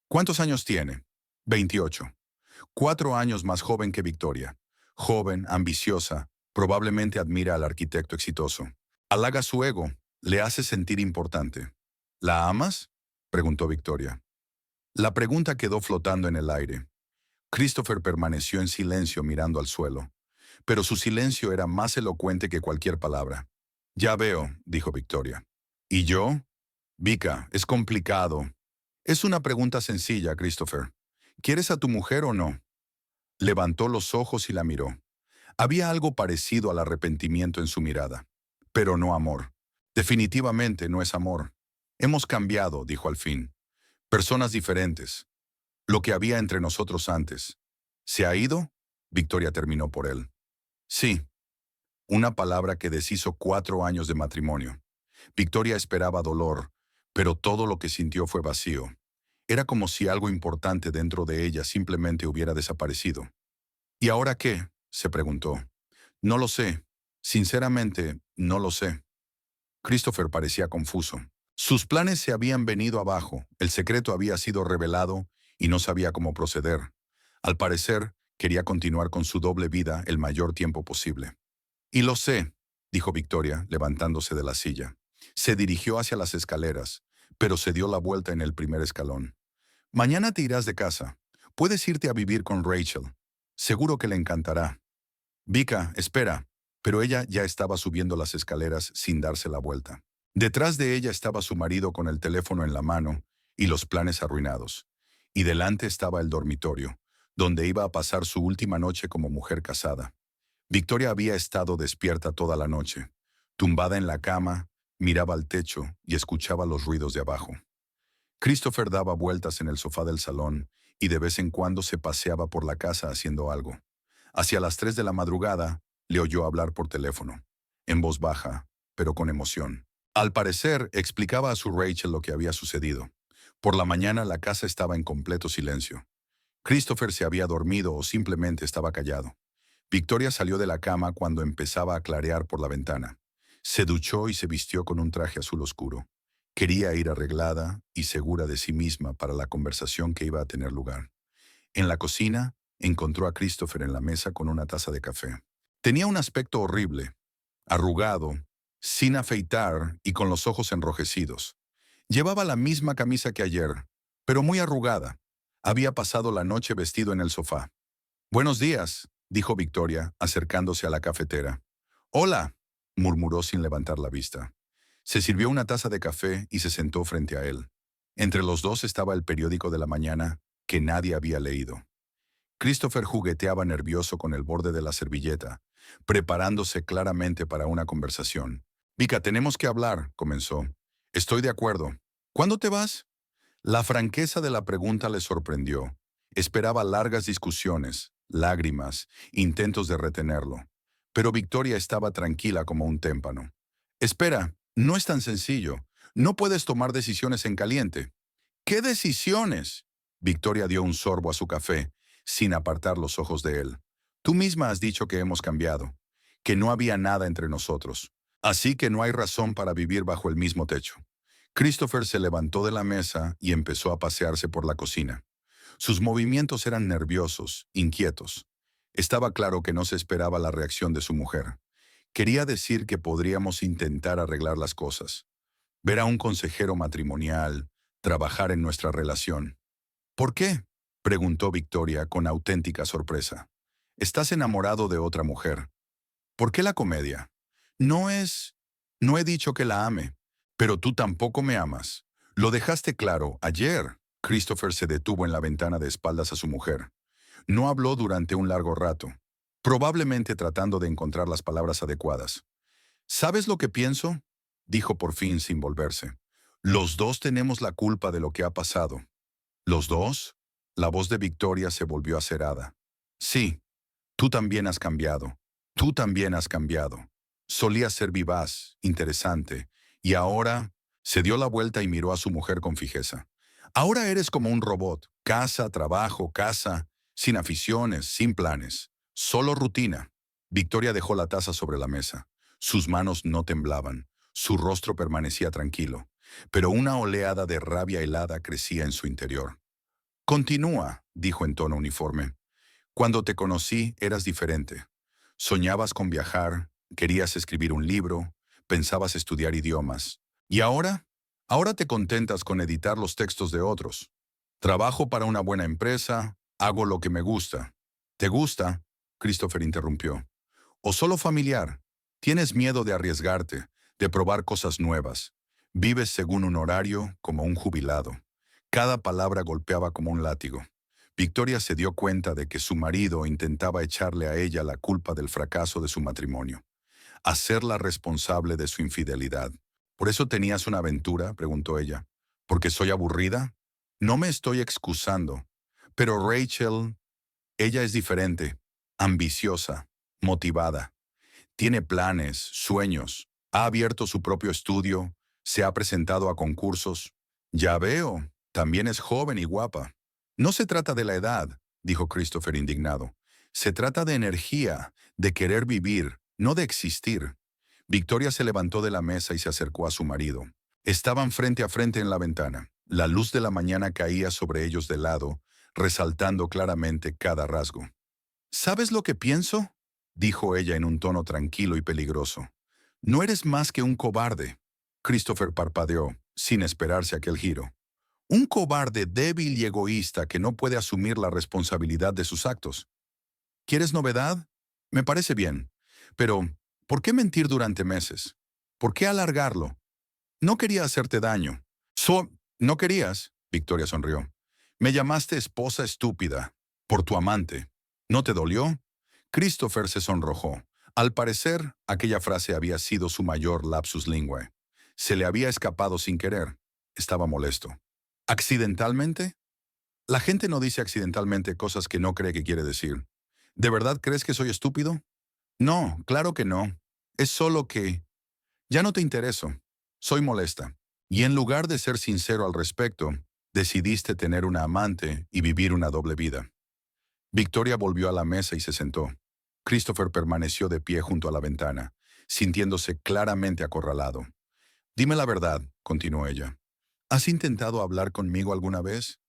¿Cuántos años tiene? 28. 4 años más joven que Victoria. Joven, ambiciosa, probablemente admira al arquitecto exitoso. Halaga su ego, le hace sentir importante. ¿La amas?, preguntó Victoria. La pregunta quedó flotando en el aire. Christopher permaneció en silencio mirando al suelo, pero su silencio era más elocuente que cualquier palabra. Ya veo, dijo Victoria. ¿Y yo? Vika, es complicado. Es una pregunta sencilla, Christopher. ¿Quieres a tu mujer o no? Levantó los ojos y la miró. Había algo parecido al arrepentimiento en su mirada, pero no amor. Definitivamente no es amor. Hemos cambiado, dijo al fin. Personas diferentes. Lo que había entre nosotros antes. ¿Se ha ido? Victoria terminó por él. Sí. Una palabra que deshizo 4 años de matrimonio. Victoria esperaba dolor, pero todo lo que sintió fue vacío. Era como si algo importante dentro de ella simplemente hubiera desaparecido. ¿Y ahora qué?, se preguntó. No lo sé. Sinceramente, no lo sé. Christopher parecía confuso. Sus planes se habían venido abajo, el secreto había sido revelado y no sabía cómo proceder. Al parecer, quería continuar con su doble vida el mayor tiempo posible. Y lo sé, dijo Victoria, levantándose de la silla. Se dirigió hacia las escaleras, pero se dio la vuelta en el primer escalón. Mañana te irás de casa. Puedes irte a vivir con Rachel. Seguro que le encantará. Vika, espera. Pero ella ya estaba subiendo las escaleras sin darse la vuelta. Detrás de ella estaba su marido con el teléfono en la mano y los planes arruinados. Y delante estaba el dormitorio, donde iba a pasar su última noche como mujer casada. Victoria había estado despierta toda la noche. Tumbada en la cama, miraba al techo y escuchaba los ruidos de abajo. Christopher daba vueltas en el sofá del salón y de vez en cuando se paseaba por la casa haciendo algo. Hacia las 3 de la madrugada, le oyó hablar por teléfono, en voz baja, pero con emoción. Al parecer, explicaba a su Rachel lo que había sucedido. Por la mañana la casa estaba en completo silencio. Christopher se había dormido o simplemente estaba callado. Victoria salió de la cama cuando empezaba a clarear por la ventana. Se duchó y se vistió con un traje azul oscuro. Quería ir arreglada y segura de sí misma para la conversación que iba a tener lugar. En la cocina, encontró a Christopher en la mesa con una taza de café. Tenía un aspecto horrible, arrugado, sin afeitar y con los ojos enrojecidos. Llevaba la misma camisa que ayer, pero muy arrugada. Había pasado la noche vestido en el sofá. «Buenos días», dijo Victoria, acercándose a la cafetera. «Hola», murmuró sin levantar la vista. Se sirvió una taza de café y se sentó frente a él. Entre los dos estaba el periódico de la mañana que nadie había leído. Christopher jugueteaba nervioso con el borde de la servilleta, preparándose claramente para una conversación. «Vika, tenemos que hablar», comenzó. «Estoy de acuerdo. ¿Cuándo te vas?» La franqueza de la pregunta le sorprendió. Esperaba largas discusiones, lágrimas, intentos de retenerlo. Pero Victoria estaba tranquila como un témpano. «Espera, no es tan sencillo. No puedes tomar decisiones en caliente». «¿Qué decisiones?». Victoria dio un sorbo a su café, sin apartar los ojos de él. «Tú misma has dicho que hemos cambiado, que no había nada entre nosotros. Así que no hay razón para vivir bajo el mismo techo». Christopher se levantó de la mesa y empezó a pasearse por la cocina. Sus movimientos eran nerviosos, inquietos. Estaba claro que no se esperaba la reacción de su mujer. Quería decir que podríamos intentar arreglar las cosas. Ver a un consejero matrimonial, trabajar en nuestra relación. «¿Por qué?». Preguntó Victoria con auténtica sorpresa. Estás enamorado de otra mujer. ¿Por qué la comedia? No es... No he dicho que la ame, pero tú tampoco me amas. Lo dejaste claro ayer. Christopher se detuvo en la ventana de espaldas a su mujer. No habló durante un largo rato, probablemente tratando de encontrar las palabras adecuadas. ¿Sabes lo que pienso?, dijo por fin sin volverse. Los dos tenemos la culpa de lo que ha pasado. ¿Los dos? La voz de Victoria se volvió acerada. Sí, tú también has cambiado. Tú también has cambiado. Solías ser vivaz, interesante, y ahora se dio la vuelta y miró a su mujer con fijeza. Ahora eres como un robot. Casa, trabajo, casa, sin aficiones, sin planes. Solo rutina. Victoria dejó la taza sobre la mesa. Sus manos no temblaban. Su rostro permanecía tranquilo. Pero una oleada de rabia helada crecía en su interior. Continúa, dijo en tono uniforme. Cuando te conocí, eras diferente. Soñabas con viajar, querías escribir un libro, pensabas estudiar idiomas. ¿Y ahora? Ahora te contentas con editar los textos de otros. Trabajo para una buena empresa, hago lo que me gusta. ¿Te gusta?, Christopher interrumpió. ¿O solo familiar? Tienes miedo de arriesgarte, de probar cosas nuevas. Vives según un horario, como un jubilado. Cada palabra golpeaba como un látigo. Victoria se dio cuenta de que su marido intentaba echarle a ella la culpa del fracaso de su matrimonio, hacerla responsable de su infidelidad. ¿Por eso tenías una aventura?, preguntó ella. ¿Porque soy aburrida? No me estoy excusando. Pero Rachel, ella es diferente, ambiciosa, motivada. Tiene planes, sueños. Ha abierto su propio estudio, se ha presentado a concursos. Ya veo, también es joven y guapa. No se trata de la edad, dijo Christopher indignado. Se trata de energía, de querer vivir, no de existir. Victoria se levantó de la mesa y se acercó a su marido. Estaban frente a frente en la ventana. La luz de la mañana caía sobre ellos de lado, resaltando claramente cada rasgo. ¿Sabes lo que pienso?, dijo ella en un tono tranquilo y peligroso. No eres más que un cobarde. Christopher parpadeó, sin esperarse aquel giro. Un cobarde débil y egoísta que no puede asumir la responsabilidad de sus actos. ¿Quieres novedad? Me parece bien. Pero, ¿por qué mentir durante meses? ¿Por qué alargarlo? No quería hacerte daño. ¿No querías? Victoria sonrió. Me llamaste esposa estúpida, por tu amante. ¿No te dolió? Christopher se sonrojó. Al parecer, aquella frase había sido su mayor lapsus linguae. Se le había escapado sin querer. Estaba molesto. ¿Accidentalmente? La gente no dice accidentalmente cosas que no cree que quiere decir. ¿De verdad crees que soy estúpido? No, claro que no. Es solo que... Ya no te intereso. Soy molesta. Y en lugar de ser sincero al respecto, decidiste tener una amante y vivir una doble vida. Victoria volvió a la mesa y se sentó. Christopher permaneció de pie junto a la ventana, sintiéndose claramente acorralado. Dime la verdad, continuó ella. ¿Has intentado hablar conmigo alguna vez?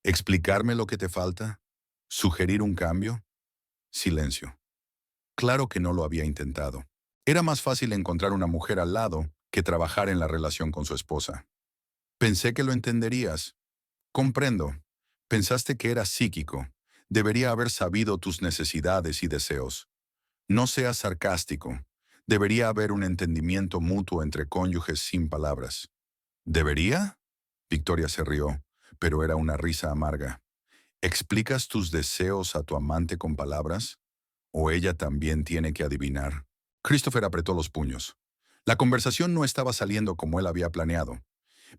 ¿Explicarme lo que te falta? ¿Sugerir un cambio? Silencio. Claro que no lo había intentado. Era más fácil encontrar una mujer al lado que trabajar en la relación con su esposa. Pensé que lo entenderías. Comprendo. Pensaste que era psíquico. Debería haber sabido tus necesidades y deseos. No seas sarcástico. Debería haber un entendimiento mutuo entre cónyuges sin palabras. ¿Debería? Victoria se rió, pero era una risa amarga. ¿Explicas tus deseos a tu amante con palabras? ¿O ella también tiene que adivinar? Christopher apretó los puños. La conversación no estaba saliendo como él había planeado.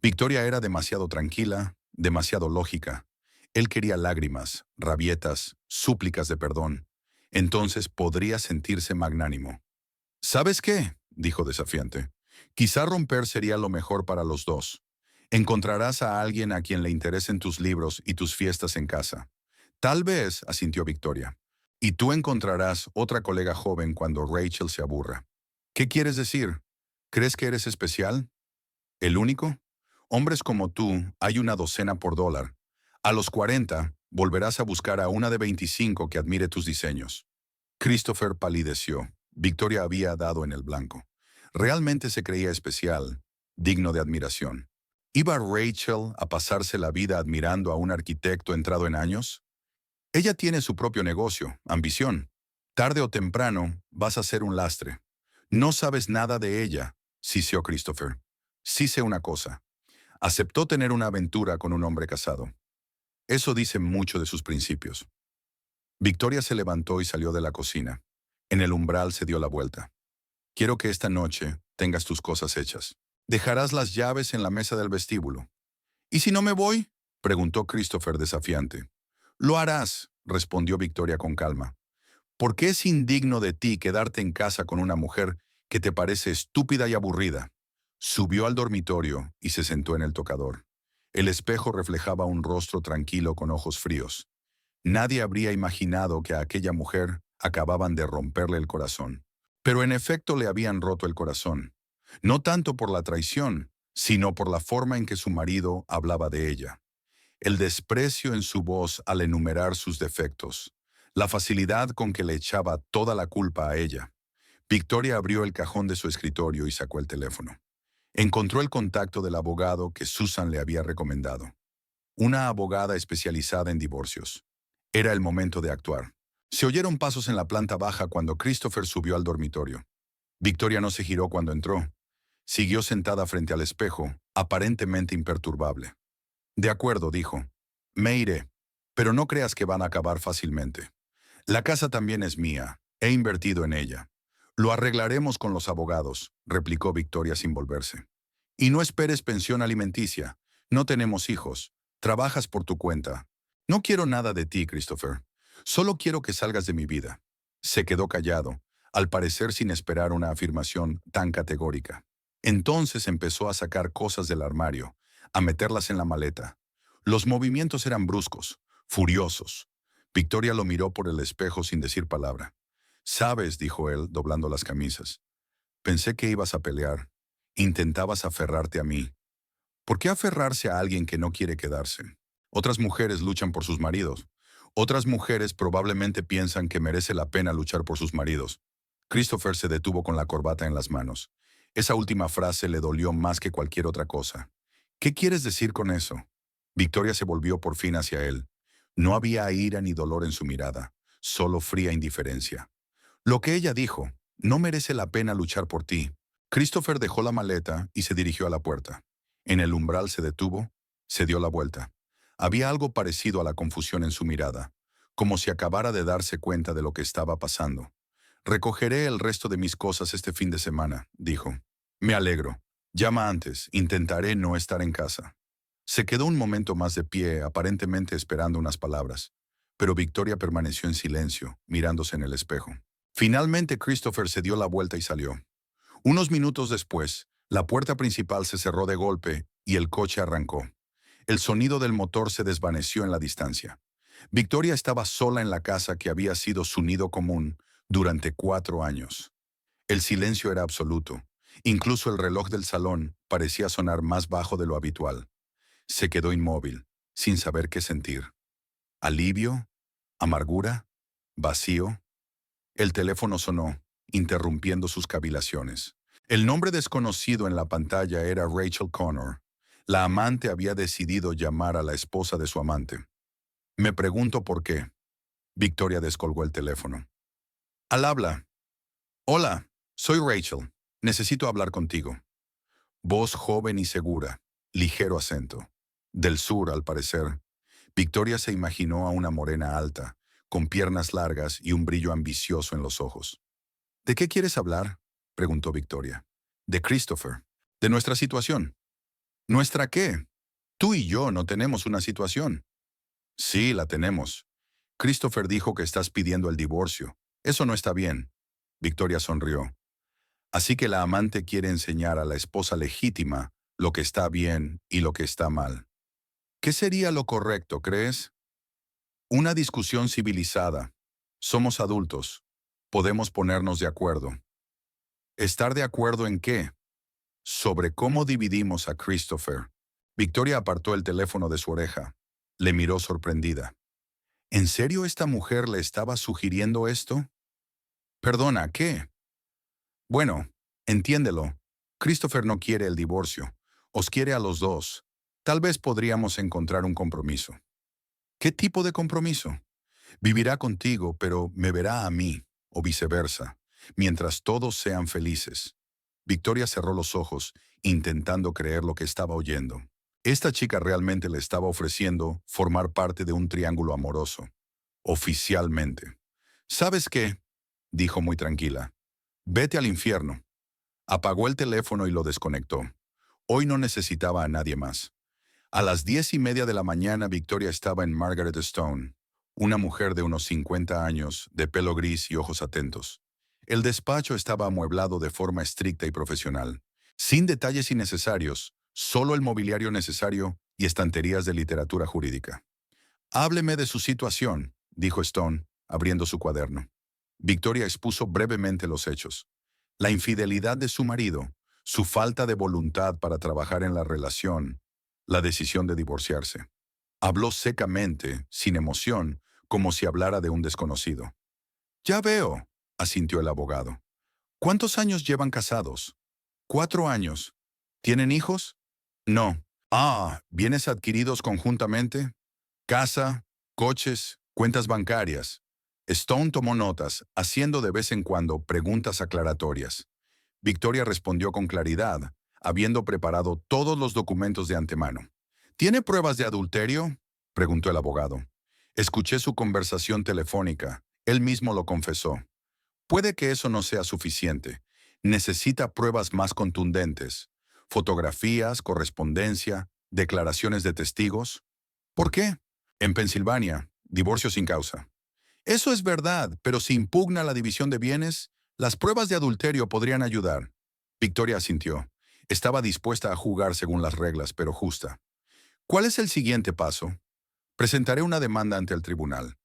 Victoria era demasiado tranquila, demasiado lógica. Él quería lágrimas, rabietas, súplicas de perdón. Entonces podría sentirse magnánimo. ¿Sabes qué?, dijo desafiante. Quizá romper sería lo mejor para los dos. Encontrarás a alguien a quien le interesen tus libros y tus fiestas en casa. Tal vez, asintió Victoria. Y tú encontrarás otra colega joven cuando Rachel se aburra. ¿Qué quieres decir? ¿Crees que eres especial? ¿El único? Hombres como tú, hay una docena por dólar. A los 40, volverás a buscar a una de 25 que admire tus diseños. Christopher palideció. Victoria había dado en el blanco. Realmente se creía especial, digno de admiración. ¿Iba Rachel a pasarse la vida admirando a un arquitecto entrado en años? Ella tiene su propio negocio, ambición. Tarde o temprano vas a ser un lastre. No sabes nada de ella, siseó Christopher. Sí sé una cosa. Aceptó tener una aventura con un hombre casado. Eso dice mucho de sus principios. Victoria se levantó y salió de la cocina. En el umbral se dio la vuelta. Quiero que esta noche tengas tus cosas hechas. Dejarás las llaves en la mesa del vestíbulo. ¿Y si no me voy?, preguntó Christopher desafiante. Lo harás, respondió Victoria con calma. Porque es indigno de ti quedarte en casa con una mujer que te parece estúpida y aburrida. Subió al dormitorio y se sentó en el tocador. El espejo reflejaba un rostro tranquilo con ojos fríos. Nadie habría imaginado que a aquella mujer acababan de romperle el corazón. Pero en efecto le habían roto el corazón. No tanto por la traición, sino por la forma en que su marido hablaba de ella. El desprecio en su voz al enumerar sus defectos. La facilidad con que le echaba toda la culpa a ella. Victoria abrió el cajón de su escritorio y sacó el teléfono. Encontró el contacto del abogado que Susan le había recomendado. Una abogada especializada en divorcios. Era el momento de actuar. Se oyeron pasos en la planta baja cuando Christopher subió al dormitorio. Victoria no se giró cuando entró. Siguió sentada frente al espejo, aparentemente imperturbable. De acuerdo, dijo. Me iré, pero no creas que van a acabar fácilmente. La casa también es mía. He invertido en ella. Lo arreglaremos con los abogados, replicó Victoria sin volverse. Y no esperes pensión alimenticia. No tenemos hijos. Trabajas por tu cuenta. No quiero nada de ti, Christopher. Solo quiero que salgas de mi vida. Se quedó callado, al parecer sin esperar una afirmación tan categórica. Entonces empezó a sacar cosas del armario, a meterlas en la maleta. Los movimientos eran bruscos, furiosos. Victoria lo miró por el espejo sin decir palabra. «Sabes», dijo él, doblando las camisas. «Pensé que ibas a pelear. Intentabas aferrarte a mí. ¿Por qué aferrarse a alguien que no quiere quedarse? Otras mujeres luchan por sus maridos. Otras mujeres probablemente piensan que merece la pena luchar por sus maridos». Christopher se detuvo con la corbata en las manos. Esa última frase le dolió más que cualquier otra cosa. «¿Qué quieres decir con eso?». Victoria se volvió por fin hacia él. No había ira ni dolor en su mirada, solo fría indiferencia. «Lo que ella dijo, no merece la pena luchar por ti». Christopher dejó la maleta y se dirigió a la puerta. En el umbral se detuvo, se dio la vuelta. Había algo parecido a la confusión en su mirada, como si acabara de darse cuenta de lo que estaba pasando. «Recogeré el resto de mis cosas este fin de semana», dijo. «Me alegro. Llama antes, intentaré no estar en casa». Se quedó un momento más de pie, aparentemente esperando unas palabras. Pero Victoria permaneció en silencio, mirándose en el espejo. Finalmente Christopher se dio la vuelta y salió. Unos minutos después, la puerta principal se cerró de golpe y el coche arrancó. El sonido del motor se desvaneció en la distancia. Victoria estaba sola en la casa que había sido su nido común durante 4 años. El silencio era absoluto. Incluso el reloj del salón parecía sonar más bajo de lo habitual. Se quedó inmóvil, sin saber qué sentir. ¿Alivio? ¿Amargura? ¿Vacío? El teléfono sonó, interrumpiendo sus cavilaciones. El nombre desconocido en la pantalla era Rachel Connor. La amante había decidido llamar a la esposa de su amante. «Me pregunto por qué». Victoria descolgó el teléfono. «Al habla». «Hola, soy Rachel. Necesito hablar contigo». Voz joven y segura, ligero acento. Del sur, al parecer. Victoria se imaginó a una morena alta, con piernas largas y un brillo ambicioso en los ojos. «¿De qué quieres hablar?», preguntó Victoria. «De Christopher. De nuestra situación». «¿Nuestra qué? Tú y yo no tenemos una situación». «Sí, la tenemos. Christopher dijo que estás pidiendo el divorcio. Eso no está bien». Victoria sonrió. «Así que la amante quiere enseñar a la esposa legítima lo que está bien y lo que está mal. ¿Qué sería lo correcto, crees?». «Una discusión civilizada. Somos adultos. Podemos ponernos de acuerdo». «¿Estar de acuerdo en qué?». «Sobre cómo dividimos a Christopher». Victoria apartó el teléfono de su oreja. Le miró sorprendida. ¿En serio esta mujer le estaba sugiriendo esto? «Perdona, ¿qué?». «Bueno, entiéndelo. Christopher no quiere el divorcio. Os quiere a los dos. Tal vez podríamos encontrar un compromiso. ¿Qué tipo de compromiso? Vivirá contigo, pero me verá a mí, o viceversa, mientras todos sean felices. Victoria cerró los ojos, intentando creer lo que estaba oyendo. Esta chica realmente le estaba ofreciendo formar parte de un triángulo amoroso. Oficialmente. ¿Sabes qué? Dijo muy tranquila. Vete al infierno. Apagó el teléfono y lo desconectó. Hoy no necesitaba a nadie más. A las 10:30 de la mañana, Victoria estaba en Margaret Stone, una mujer de unos 50 años, de pelo gris y ojos atentos. El despacho estaba amueblado de forma estricta y profesional, sin detalles innecesarios, solo el mobiliario necesario y estanterías de literatura jurídica. Hábleme de su situación, dijo Stone, abriendo su cuaderno. Victoria expuso brevemente los hechos. La infidelidad de su marido, su falta de voluntad para trabajar en la relación, la decisión de divorciarse. Habló secamente, sin emoción, como si hablara de un desconocido. Ya veo, asintió el abogado. ¿Cuántos años llevan casados? 4 años. ¿Tienen hijos? No. Ah, ¿bienes adquiridos conjuntamente? Casa, coches, cuentas bancarias. Stone tomó notas, haciendo de vez en cuando preguntas aclaratorias. Victoria respondió con claridad, habiendo preparado todos los documentos de antemano. ¿Tiene pruebas de adulterio? Preguntó el abogado. Escuché su conversación telefónica. Él mismo lo confesó. Puede que eso no sea suficiente. Necesita pruebas más contundentes. Fotografías, correspondencia, declaraciones de testigos. ¿Por qué? En Pensilvania, divorcio sin causa. Eso es verdad, pero si impugna la división de bienes, las pruebas de adulterio podrían ayudar. Victoria asintió. Estaba dispuesta a jugar según las reglas, pero justa. ¿Cuál es el siguiente paso? Presentaré una demanda ante el tribunal.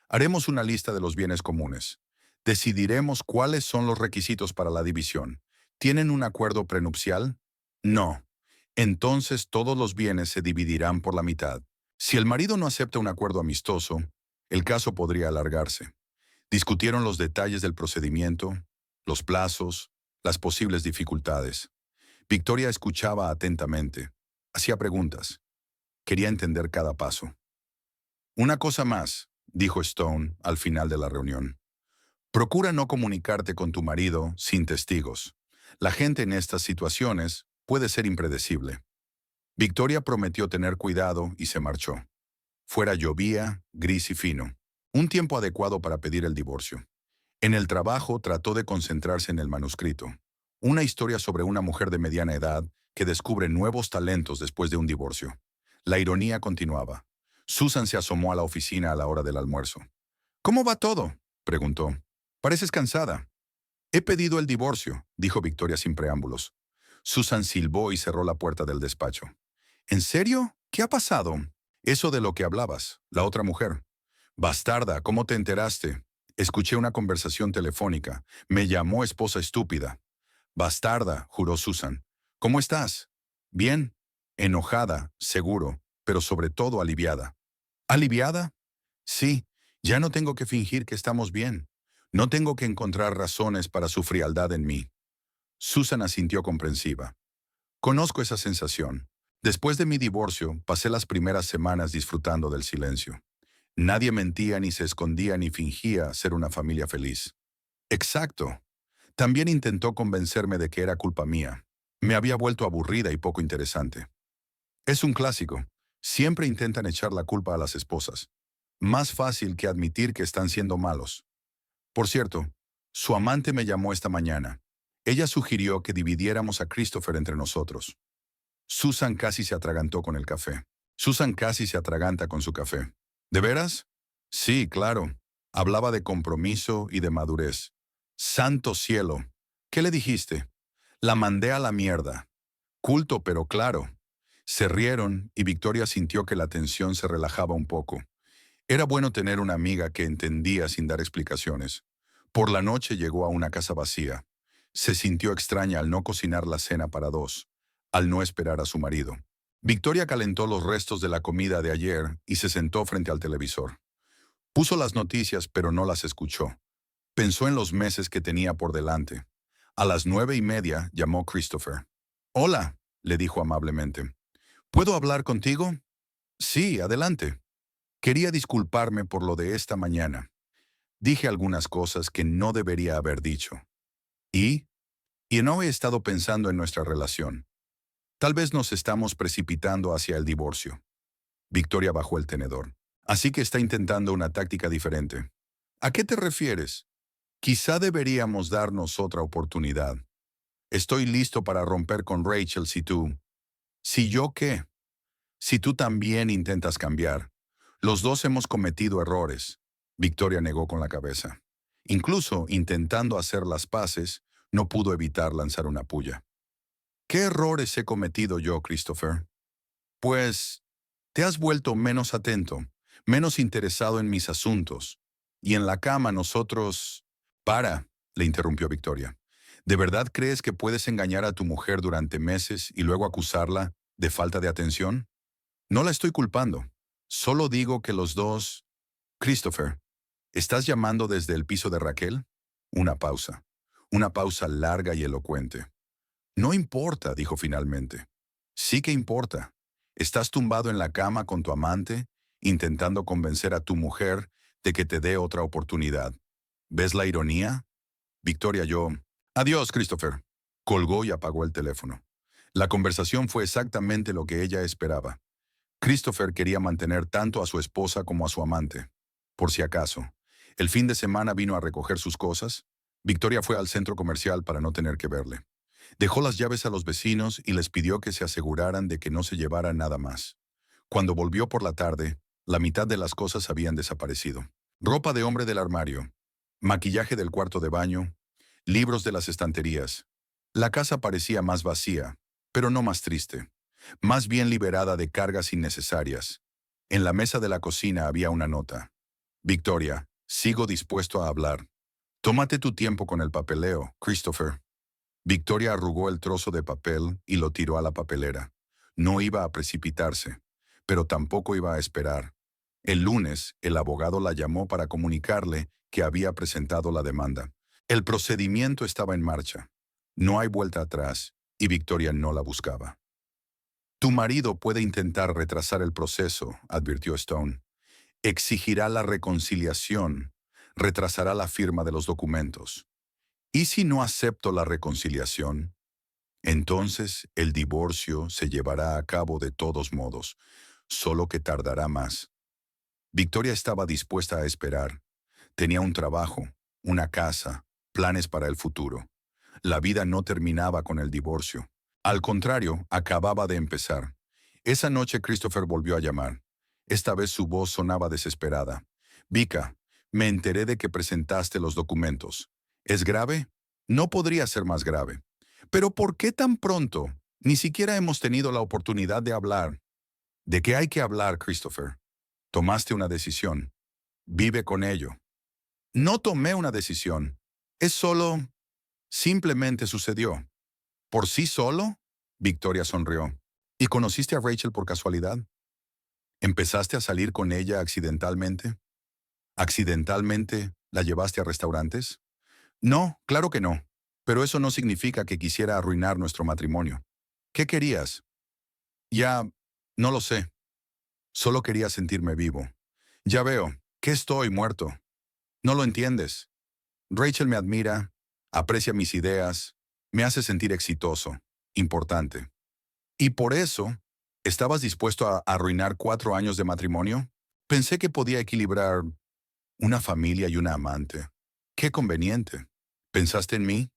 Haremos una lista de los bienes comunes. Decidiremos cuáles son los requisitos para la división. ¿Tienen un acuerdo prenupcial? No. Entonces todos los bienes se dividirán por la mitad. Si el marido no acepta un acuerdo amistoso, el caso podría alargarse. Discutieron los detalles del procedimiento, los plazos, las posibles dificultades. Victoria escuchaba atentamente. Hacía preguntas. Quería entender cada paso. Una cosa más, dijo Stone al final de la reunión. Procura no comunicarte con tu marido sin testigos. La gente en estas situaciones puede ser impredecible. Victoria prometió tener cuidado y se marchó. Fuera llovía, gris y fino. Un tiempo adecuado para pedir el divorcio. En el trabajo trató de concentrarse en el manuscrito. Una historia sobre una mujer de mediana edad que descubre nuevos talentos después de un divorcio. La ironía continuaba. Susan se asomó a la oficina a la hora del almuerzo. ¿Cómo va todo?, preguntó. Pareces cansada. He pedido el divorcio, dijo Victoria sin preámbulos. Susan silbó y cerró la puerta del despacho. ¿En serio? ¿Qué ha pasado? Eso de lo que hablabas, la otra mujer. Bastarda, ¿cómo te enteraste? Escuché una conversación telefónica. Me llamó esposa estúpida. Bastarda, juró Susan. ¿Cómo estás? Bien. Enojada, seguro, pero sobre todo aliviada. ¿Aliviada? Sí, ya no tengo que fingir que estamos bien. No tengo que encontrar razones para su frialdad en mí. Susan asintió comprensiva. Conozco esa sensación. Después de mi divorcio, pasé las primeras semanas disfrutando del silencio. Nadie mentía ni se escondía ni fingía ser una familia feliz. Exacto. También intentó convencerme de que era culpa mía. Me había vuelto aburrida y poco interesante. Es un clásico. Siempre intentan echar la culpa a las esposas. Más fácil que admitir que están siendo malos. Por cierto, su amante me llamó esta mañana. Ella sugirió que dividiéramos a Christopher entre nosotros. Susan casi se atragantó con el café. Susan casi se atraganta con su café. ¿De veras? Sí, claro. Hablaba de compromiso y de madurez. Santo cielo. ¿Qué le dijiste? La mandé a la mierda. Culto pero claro. Se rieron y Victoria sintió que la tensión se relajaba un poco. Era bueno tener una amiga que entendía sin dar explicaciones. Por la noche llegó a una casa vacía. Se sintió extraña al no cocinar la cena para dos, al no esperar a su marido. Victoria calentó los restos de la comida de ayer y se sentó frente al televisor. Puso las noticias pero no las escuchó. Pensó en los meses que tenía por delante. A las 9:30 llamó Christopher. «Hola», le dijo amablemente. ¿Puedo hablar contigo? Sí, adelante. Quería disculparme por lo de esta mañana. Dije algunas cosas que no debería haber dicho. Y, y no he estado pensando en nuestra relación. Tal vez nos estamos precipitando hacia el divorcio. Victoria bajó el tenedor. Así que está intentando una táctica diferente. ¿A qué te refieres? Quizá deberíamos darnos otra oportunidad. Estoy listo para romper con Rachel si tú... ¿Si yo qué? Si tú también intentas cambiar. Los dos hemos cometido errores. Victoria negó con la cabeza. Incluso intentando hacer las paces, no pudo evitar lanzar una puya. ¿Qué errores he cometido yo, Christopher? Pues, te has vuelto menos atento, menos interesado en mis asuntos. Y en la cama nosotros... Para, le interrumpió Victoria. ¿De verdad crees que puedes engañar a tu mujer durante meses y luego acusarla de falta de atención? No la estoy culpando. Solo digo que los dos... Christopher, ¿estás llamando desde el piso de Raquel? Una pausa. Una pausa larga y elocuente. No importa, dijo finalmente. Sí que importa. Estás tumbado en la cama con tu amante, intentando convencer a tu mujer de que te dé otra oportunidad. ¿Ves la ironía? Victoria, yo... Adiós, Christopher. Colgó y apagó el teléfono. La conversación fue exactamente lo que ella esperaba. Christopher quería mantener tanto a su esposa como a su amante. Por si acaso, el fin de semana vino a recoger sus cosas. Victoria fue al centro comercial para no tener que verle. Dejó las llaves a los vecinos y les pidió que se aseguraran de que no se llevara nada más. Cuando volvió por la tarde, la mitad de las cosas habían desaparecido. Ropa de hombre del armario, maquillaje del cuarto de baño, libros de las estanterías. La casa parecía más vacía, pero no más triste. Más bien liberada de cargas innecesarias. En la mesa de la cocina había una nota. Victoria, sigo dispuesto a hablar. Tómate tu tiempo con el papeleo, Christopher. Victoria arrugó el trozo de papel y lo tiró a la papelera. No iba a precipitarse, pero tampoco iba a esperar. El lunes, el abogado la llamó para comunicarle que había presentado la demanda. El procedimiento estaba en marcha. No hay vuelta atrás, y Victoria no la buscaba. Tu marido puede intentar retrasar el proceso, advirtió Stone. Exigirá la reconciliación, retrasará la firma de los documentos. ¿Y si no acepto la reconciliación? Entonces el divorcio se llevará a cabo de todos modos, solo que tardará más. Victoria estaba dispuesta a esperar. Tenía un trabajo, una casa, planes para el futuro. La vida no terminaba con el divorcio. Al contrario, acababa de empezar. Esa noche Christopher volvió a llamar. Esta vez su voz sonaba desesperada. Vika, me enteré de que presentaste los documentos. ¿Es grave? No podría ser más grave. ¿Pero por qué tan pronto? Ni siquiera hemos tenido la oportunidad de hablar. ¿De qué hay que hablar, Christopher? Tomaste una decisión. Vive con ello. No tomé una decisión. Es solo... Simplemente sucedió. ¿Por sí solo? Victoria sonrió. ¿Y conociste a Rachel por casualidad? ¿Empezaste a salir con ella accidentalmente? ¿Accidentalmente la llevaste a restaurantes? No, claro que no. Pero eso no significa que quisiera arruinar nuestro matrimonio. ¿Qué querías? Ya, no lo sé. Solo quería sentirme vivo. Ya veo, que estoy muerto. No lo entiendes. Rachel me admira, aprecia mis ideas, me hace sentir exitoso, importante. ¿Y por eso estabas dispuesto a arruinar 4 años de matrimonio? Pensé que podía equilibrar una familia y una amante. Qué conveniente. ¿Pensaste en mí?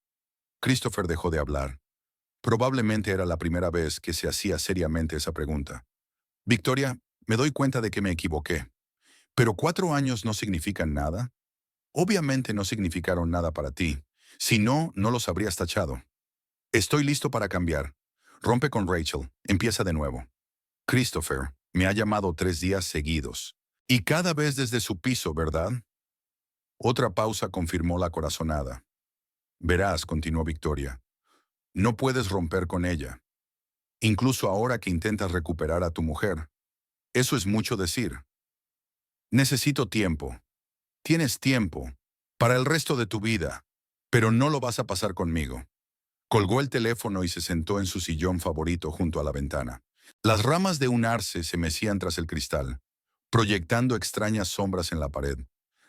Christopher dejó de hablar. Probablemente era la primera vez que se hacía seriamente esa pregunta. Victoria, me doy cuenta de que me equivoqué. ¿Pero 4 años no significan nada? Obviamente no significaron nada para ti. Si no, no los habrías tachado. Estoy listo para cambiar. Rompe con Rachel. Empieza de nuevo. Christopher me ha llamado 3 días seguidos. Y cada vez desde su piso, ¿verdad? Otra pausa confirmó la corazonada. Verás, continuó Victoria, no puedes romper con ella. Incluso ahora que intentas recuperar a tu mujer. Eso es mucho decir. Necesito tiempo. Tienes tiempo. Para el resto de tu vida. Pero no lo vas a pasar conmigo. Colgó el teléfono y se sentó en su sillón favorito junto a la ventana. Las ramas de un arce se mecían tras el cristal, proyectando extrañas sombras en la pared.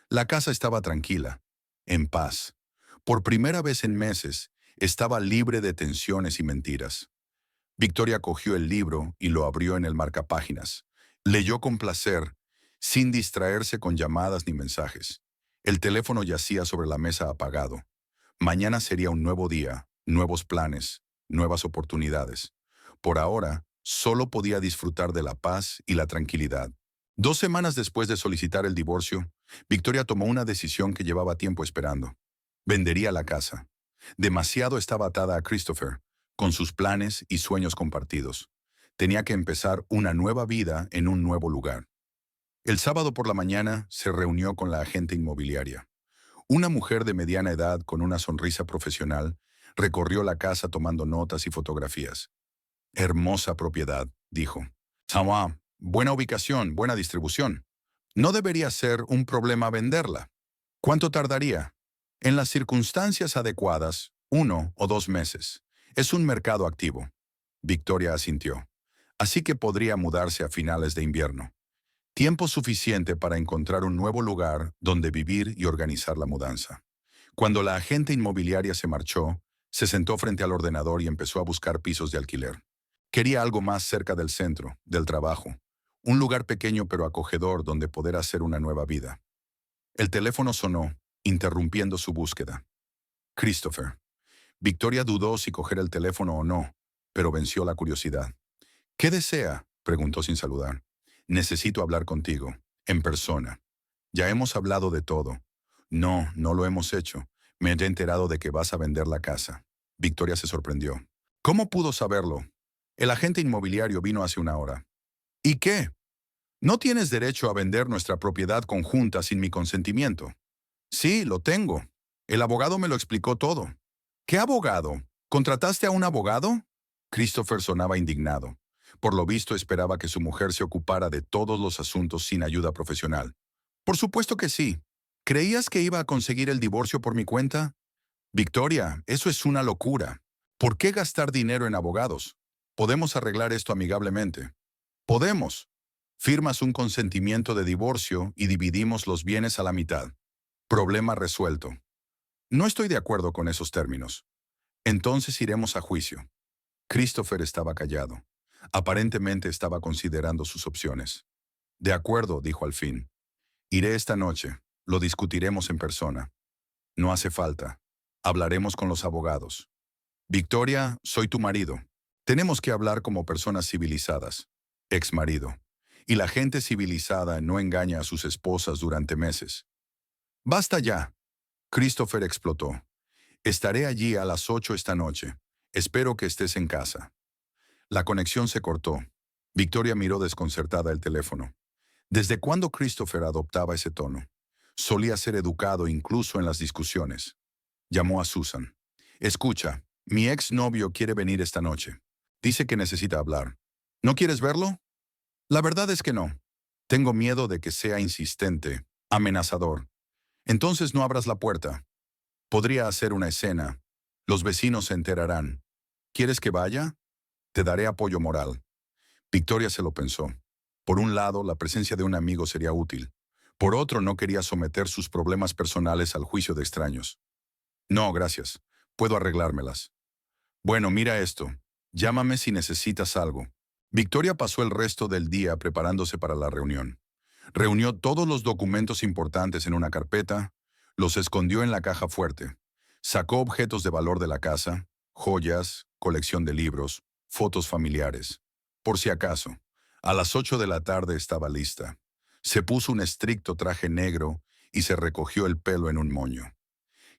La casa estaba tranquila, en paz. Por primera vez en meses, estaba libre de tensiones y mentiras. Victoria cogió el libro y lo abrió en el marcapáginas. Leyó con placer, sin distraerse con llamadas ni mensajes. El teléfono yacía sobre la mesa apagado. Mañana sería un nuevo día, nuevos planes, nuevas oportunidades. Por ahora, solo podía disfrutar de la paz y la tranquilidad. 2 semanas después de solicitar el divorcio, Victoria tomó una decisión que llevaba tiempo esperando. Vendería la casa. Demasiado estaba atada a Christopher, con sus planes y sueños compartidos. Tenía que empezar una nueva vida en un nuevo lugar. El sábado por la mañana se reunió con la agente inmobiliaria. Una mujer de mediana edad con una sonrisa profesional recorrió la casa tomando notas y fotografías. Hermosa propiedad, dijo. Sawa, buena ubicación, buena distribución. No debería ser un problema venderla. ¿Cuánto tardaría? En las circunstancias adecuadas, 1 o 2 meses. Es un mercado activo. Victoria asintió. Así que podría mudarse a finales de invierno. Tiempo suficiente para encontrar un nuevo lugar donde vivir y organizar la mudanza. Cuando la agente inmobiliaria se marchó, se sentó frente al ordenador y empezó a buscar pisos de alquiler. Quería algo más cerca del centro, del trabajo. Un lugar pequeño pero acogedor donde poder hacer una nueva vida. El teléfono sonó, interrumpiendo su búsqueda. Christopher. Victoria dudó si coger el teléfono o no, pero venció la curiosidad. ¿Qué desea?, preguntó sin saludar. Necesito hablar contigo, en persona. Ya hemos hablado de todo. No, no lo hemos hecho. Me he enterado de que vas a vender la casa. Victoria se sorprendió. ¿Cómo pudo saberlo? El agente inmobiliario vino hace una hora. ¿Y qué? No tienes derecho a vender nuestra propiedad conjunta sin mi consentimiento. Sí, lo tengo. El abogado me lo explicó todo. ¿Qué abogado? ¿Contrataste a un abogado? Christopher sonaba indignado. Por lo visto esperaba que su mujer se ocupara de todos los asuntos sin ayuda profesional. Por supuesto que sí. ¿Creías que iba a conseguir el divorcio por mi cuenta? Victoria, eso es una locura. ¿Por qué gastar dinero en abogados? Podemos arreglar esto amigablemente. Podemos. Firmas un consentimiento de divorcio y dividimos los bienes a la mitad. Problema resuelto. No estoy de acuerdo con esos términos. Entonces iremos a juicio. Christopher estaba callado. Aparentemente estaba considerando sus opciones. De acuerdo, dijo al fin. Iré esta noche. Lo discutiremos en persona. No hace falta. Hablaremos con los abogados. Victoria, soy tu marido. Tenemos que hablar como personas civilizadas. Ex marido. Y la gente civilizada no engaña a sus esposas durante meses. Basta ya. Christopher explotó. Estaré allí a las 8 esta noche. Espero que estés en casa. La conexión se cortó. Victoria miró desconcertada el teléfono. ¿Desde cuándo Christopher adoptaba ese tono? Solía ser educado incluso en las discusiones. Llamó a Susan. Escucha, mi exnovio quiere venir esta noche. Dice que necesita hablar. ¿No quieres verlo? La verdad es que no. Tengo miedo de que sea insistente, amenazador. Entonces no abras la puerta. Podría hacer una escena. Los vecinos se enterarán. ¿Quieres que vaya? Te daré apoyo moral. Victoria se lo pensó. Por un lado, la presencia de un amigo sería útil. Por otro, no quería someter sus problemas personales al juicio de extraños. No, gracias. Puedo arreglármelas. Bueno, mira esto. Llámame si necesitas algo. Victoria pasó el resto del día preparándose para la reunión. Reunió todos los documentos importantes en una carpeta, los escondió en la caja fuerte. Sacó objetos de valor de la casa, joyas, colección de libros, fotos familiares. Por si acaso, a las 8 de la tarde estaba lista. Se puso un estricto traje negro y se recogió el pelo en un moño.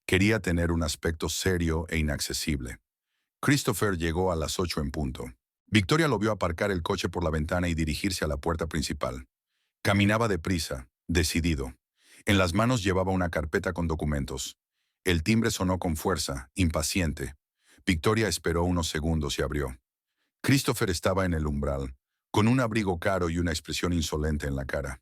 Quería tener un aspecto serio e inaccesible. Christopher llegó a las 8 en punto. Victoria lo vio aparcar el coche por la ventana y dirigirse a la puerta principal. Caminaba deprisa, decidido. En las manos llevaba una carpeta con documentos. El timbre sonó con fuerza, impaciente. Victoria esperó unos segundos y abrió. Christopher estaba en el umbral, con un abrigo caro y una expresión insolente en la cara.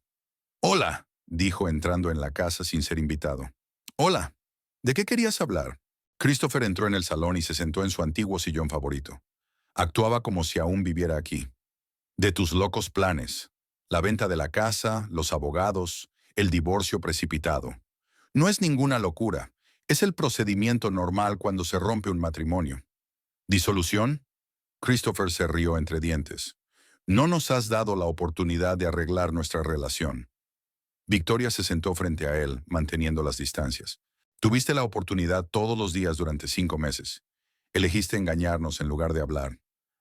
«Hola», dijo entrando en la casa sin ser invitado. «Hola. ¿De qué querías hablar?» Christopher entró en el salón y se sentó en su antiguo sillón favorito. Actuaba como si aún viviera aquí. De tus locos planes. La venta de la casa, los abogados, el divorcio precipitado. No es ninguna locura. Es el procedimiento normal cuando se rompe un matrimonio. ¿Disolución? Christopher se rió entre dientes. No nos has dado la oportunidad de arreglar nuestra relación. Victoria se sentó frente a él, manteniendo las distancias. Tuviste la oportunidad todos los días durante 5 meses. Elegiste engañarnos en lugar de hablar.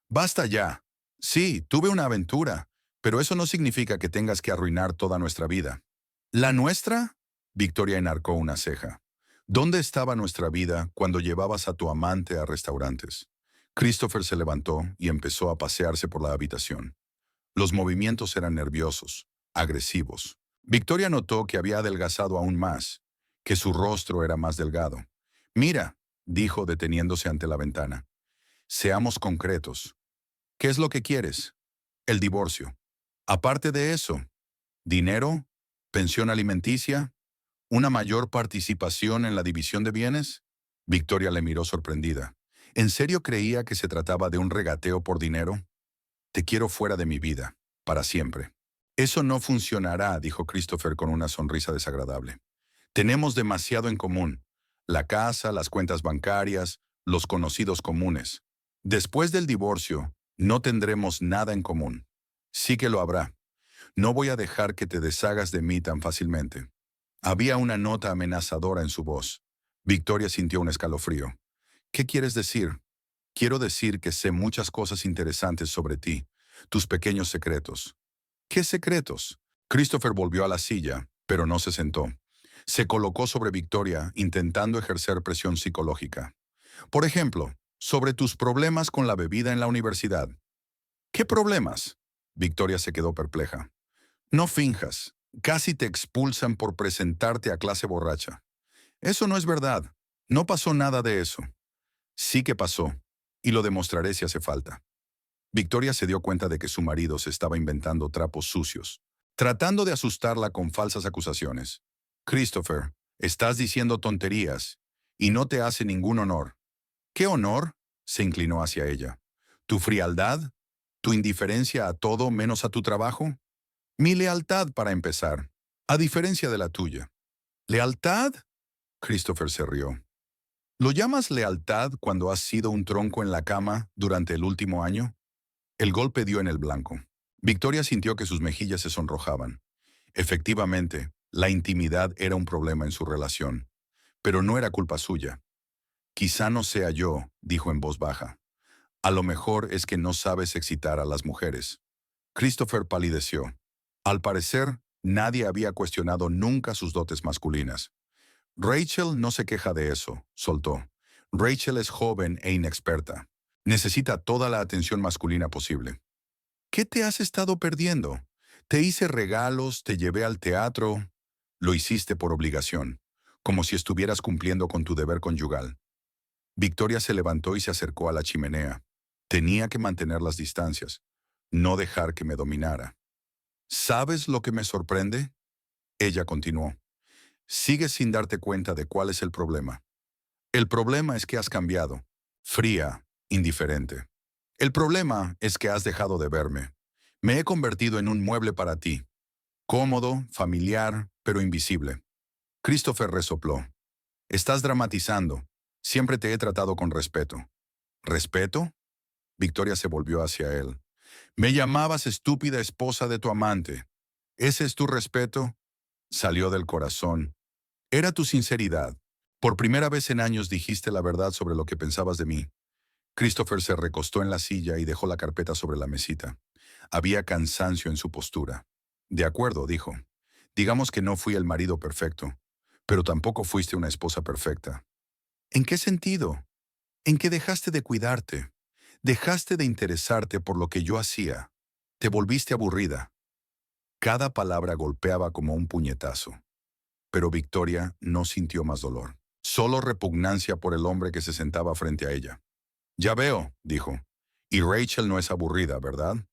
¡Basta ya! Sí, tuve una aventura, pero eso no significa que tengas que arruinar toda nuestra vida. ¿La nuestra? Victoria enarcó una ceja. ¿Dónde estaba nuestra vida cuando llevabas a tu amante a restaurantes? Christopher se levantó y empezó a pasearse por la habitación. Los movimientos eran nerviosos, agresivos. Victoria notó que había adelgazado aún más, que su rostro era más delgado. Mira, dijo deteniéndose ante la ventana. Seamos concretos. ¿Qué es lo que quieres? El divorcio. Aparte de eso, dinero, pensión alimenticia, una mayor participación en la división de bienes. Victoria le miró sorprendida. ¿En serio creía que se trataba de un regateo por dinero? Te quiero fuera de mi vida, para siempre. Eso no funcionará, dijo Christopher con una sonrisa desagradable. Tenemos demasiado en común. La casa, las cuentas bancarias, los conocidos comunes. Después del divorcio, no tendremos nada en común. Sí que lo habrá. No voy a dejar que te deshagas de mí tan fácilmente. Había una nota amenazadora en su voz. Victoria sintió un escalofrío. ¿Qué quieres decir? Quiero decir que sé muchas cosas interesantes sobre ti, tus pequeños secretos. ¿Qué secretos? Christopher volvió a la silla, pero no se sentó. Se colocó sobre Victoria, intentando ejercer presión psicológica. Por ejemplo, sobre tus problemas con la bebida en la universidad. ¿Qué problemas? Victoria se quedó perpleja. No finjas. Casi te expulsan por presentarte a clase borracha. Eso no es verdad. No pasó nada de eso. Sí que pasó, y lo demostraré si hace falta. Victoria se dio cuenta de que su marido se estaba inventando trapos sucios, tratando de asustarla con falsas acusaciones. Christopher, estás diciendo tonterías, y no te hace ningún honor. ¿Qué honor? Se inclinó hacia ella. ¿Tu frialdad? ¿Tu indiferencia a todo menos a tu trabajo? Mi lealtad, para empezar, a diferencia de la tuya. ¿Lealtad? Christopher se rió. ¿Lo llamas lealtad cuando has sido un tronco en la cama durante el último año? El golpe dio en el blanco. Victoria sintió que sus mejillas se sonrojaban. Efectivamente, la intimidad era un problema en su relación, pero no era culpa suya. Quizá no sea yo, dijo en voz baja. A lo mejor es que no sabes excitar a las mujeres. Christopher palideció. Al parecer, nadie había cuestionado nunca sus dotes masculinas. Rachel no se queja de eso, soltó. Rachel es joven e inexperta. Necesita toda la atención masculina posible. ¿Qué te has estado perdiendo? Te hice regalos, te llevé al teatro. Lo hiciste por obligación, como si estuvieras cumpliendo con tu deber conyugal. Victoria se levantó y se acercó a la chimenea. Tenía que mantener las distancias, no dejar que me dominara. ¿Sabes lo que me sorprende? Ella continuó. Sigues sin darte cuenta de cuál es el problema. El problema es que has cambiado. Fría, indiferente. El problema es que has dejado de verme. Me he convertido en un mueble para ti. Cómodo, familiar, pero invisible. Christopher resopló. Estás dramatizando. Siempre te he tratado con respeto. ¿Respeto? Victoria se volvió hacia él. Me llamabas estúpida esposa de tu amante. ¿Ese es tu respeto? Salió del corazón. Era tu sinceridad. Por primera vez en años dijiste la verdad sobre lo que pensabas de mí. Christopher se recostó en la silla y dejó la carpeta sobre la mesita. Había cansancio en su postura. De acuerdo, dijo. Digamos que no fui el marido perfecto, pero tampoco fuiste una esposa perfecta. ¿En qué sentido? En que dejaste de cuidarte. Dejaste de interesarte por lo que yo hacía. Te volviste aburrida. Cada palabra golpeaba como un puñetazo. Pero Victoria no sintió más dolor. Solo repugnancia por el hombre que se sentaba frente a ella. Ya veo, dijo. Y Rachel no es aburrida, ¿verdad?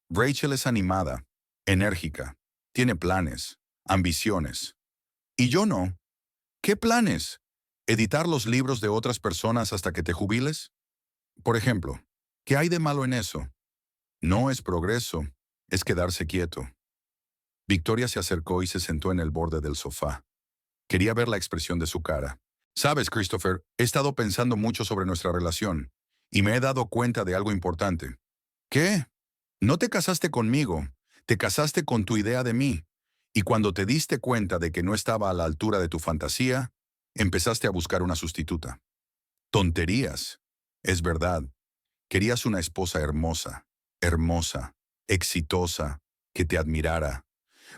Rachel es animada, enérgica, tiene planes, ambiciones. Y yo no. ¿Qué planes? ¿Editar los libros de otras personas hasta que te jubiles? Por ejemplo, ¿qué hay de malo en eso? No es progreso, es quedarse quieto. Victoria se acercó y se sentó en el borde del sofá. Quería ver la expresión de su cara. Sabes, Christopher, he estado pensando mucho sobre nuestra relación y me he dado cuenta de algo importante. ¿Qué? No te casaste conmigo, te casaste con tu idea de mí. Y cuando te diste cuenta de que no estaba a la altura de tu fantasía, empezaste a buscar una sustituta. Tonterías. Es verdad. Querías una esposa hermosa, hermosa, exitosa, que te admirara.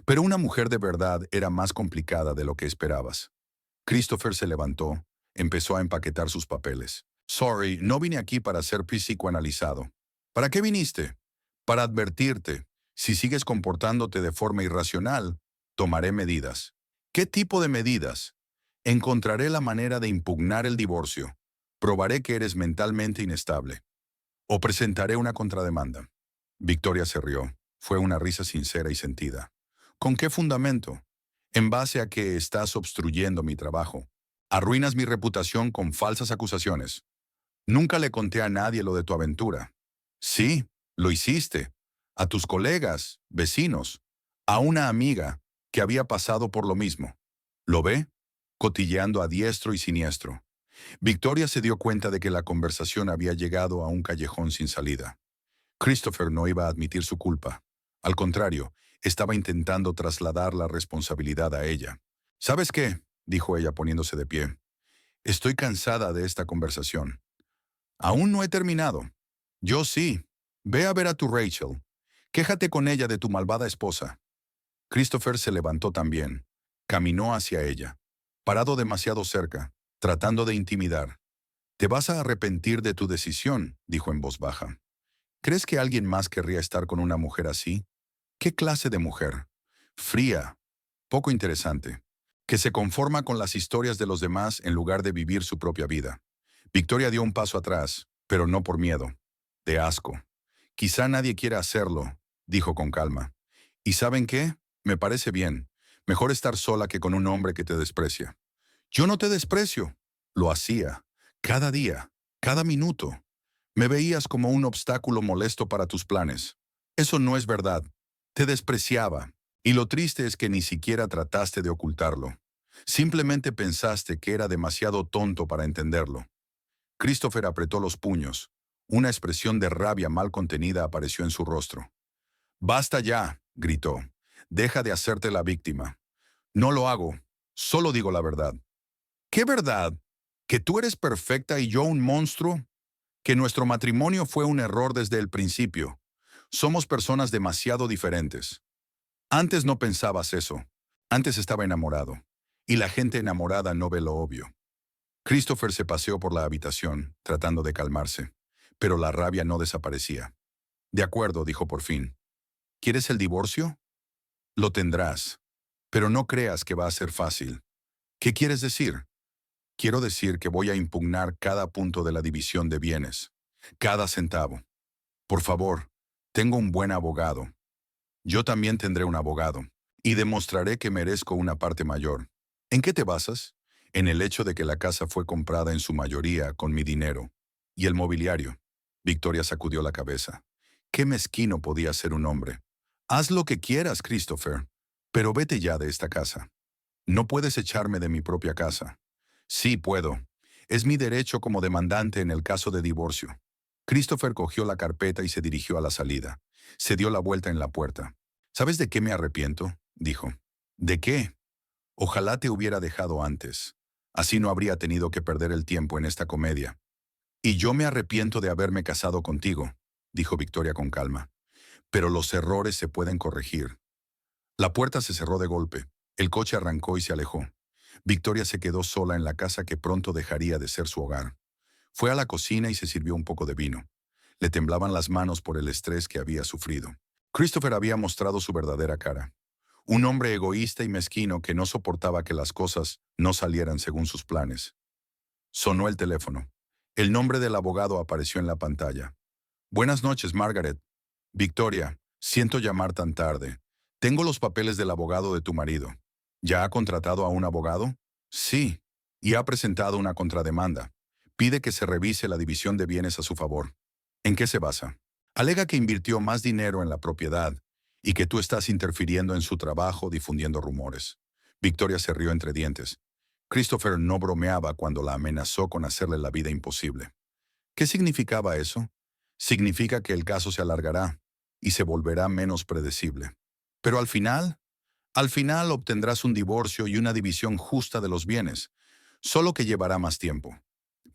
Pero una mujer de verdad era más complicada de lo que esperabas. Christopher se levantó, empezó a empaquetar sus papeles. Sorry, no vine aquí para ser psicoanalizado. ¿Para qué viniste? Para advertirte. Si sigues comportándote de forma irracional, tomaré medidas. ¿Qué tipo de medidas? Encontraré la manera de impugnar el divorcio. Probaré que eres mentalmente inestable. O presentaré una contrademanda. Victoria se rió. Fue una risa sincera y sentida. ¿Con qué fundamento? En base a que estás obstruyendo mi trabajo. Arruinas mi reputación con falsas acusaciones. Nunca le conté a nadie lo de tu aventura. Sí, lo hiciste. A tus colegas, vecinos, a una amiga que había pasado por lo mismo. ¿Lo ve? Cotilleando a diestro y siniestro. Victoria se dio cuenta de que la conversación había llegado a un callejón sin salida. Christopher no iba a admitir su culpa. Al contrario, estaba intentando trasladar la responsabilidad a ella. ¿Sabes qué?, dijo ella poniéndose de pie. Estoy cansada de esta conversación. Aún no he terminado. Yo sí. Ve a ver a tu Rachel. Quéjate con ella de tu malvada esposa. Christopher se levantó también. Caminó hacia ella, parado demasiado cerca, tratando de intimidar. Te vas a arrepentir de tu decisión, dijo en voz baja. ¿Crees que alguien más querría estar con una mujer así? ¿Qué clase de mujer? Fría, poco interesante, que se conforma con las historias de los demás en lugar de vivir su propia vida. Victoria dio un paso atrás, pero no por miedo, de asco. Quizá nadie quiera hacerlo, dijo con calma. ¿Y saben qué? Me parece bien. Mejor estar sola que con un hombre que te desprecia. Yo no te desprecio. Lo hacía. Cada día, cada minuto. Me veías como un obstáculo molesto para tus planes. Eso no es verdad. Te despreciaba. Y lo triste es que ni siquiera trataste de ocultarlo. Simplemente pensaste que era demasiado tonto para entenderlo. Christopher apretó los puños. Una expresión de rabia mal contenida apareció en su rostro. «Basta ya», gritó. «Deja de hacerte la víctima». «No lo hago. Solo digo la verdad». «¿Qué verdad? ¿Que tú eres perfecta y yo un monstruo? ¿Que nuestro matrimonio fue un error desde el principio? Somos personas demasiado diferentes». Antes no pensabas eso. Antes estaba enamorado. Y la gente enamorada no ve lo obvio. Christopher se paseó por la habitación, tratando de calmarse, pero la rabia no desaparecía. «De acuerdo», dijo por fin. «¿Quieres el divorcio? Lo tendrás, pero no creas que va a ser fácil». «¿Qué quieres decir?» «Quiero decir que voy a impugnar cada punto de la división de bienes, cada centavo. Por favor, tengo un buen abogado. Yo también tendré un abogado, y demostraré que merezco una parte mayor». «¿En qué te basas?» «En el hecho de que la casa fue comprada en su mayoría con mi dinero. ¿Y el mobiliario?» Victoria sacudió la cabeza. Qué mezquino podía ser un hombre. «Haz lo que quieras, Christopher, pero vete ya de esta casa». «No puedes echarme de mi propia casa». «Sí, puedo. Es mi derecho como demandante en el caso de divorcio». Christopher cogió la carpeta y se dirigió a la salida. Se dio la vuelta en la puerta. «¿Sabes de qué me arrepiento?», dijo. «¿De qué?» «Ojalá te hubiera dejado antes. Así no habría tenido que perder el tiempo en esta comedia». «Y yo me arrepiento de haberme casado contigo», dijo Victoria con calma. «Pero los errores se pueden corregir». La puerta se cerró de golpe. El coche arrancó y se alejó. Victoria se quedó sola en la casa que pronto dejaría de ser su hogar. Fue a la cocina y se sirvió un poco de vino. Le temblaban las manos por el estrés que había sufrido. Christopher había mostrado su verdadera cara. Un hombre egoísta y mezquino que no soportaba que las cosas no salieran según sus planes. Sonó el teléfono. El nombre del abogado apareció en la pantalla. «Buenas noches, Margaret». «Victoria, siento llamar tan tarde. Tengo los papeles del abogado de tu marido». «¿Ya ha contratado a un abogado?» «Sí, y ha presentado una contrademanda. Pide que se revise la división de bienes a su favor». «¿En qué se basa?» Alega que invirtió más dinero en la propiedad y que tú estás interfiriendo en su trabajo difundiendo rumores. Victoria se rió entre dientes. Christopher no bromeaba cuando la amenazó con hacerle la vida imposible. ¿Qué significaba eso? Significa que el caso se alargará y se volverá menos predecible. Pero al final obtendrás un divorcio y una división justa de los bienes, solo que llevará más tiempo.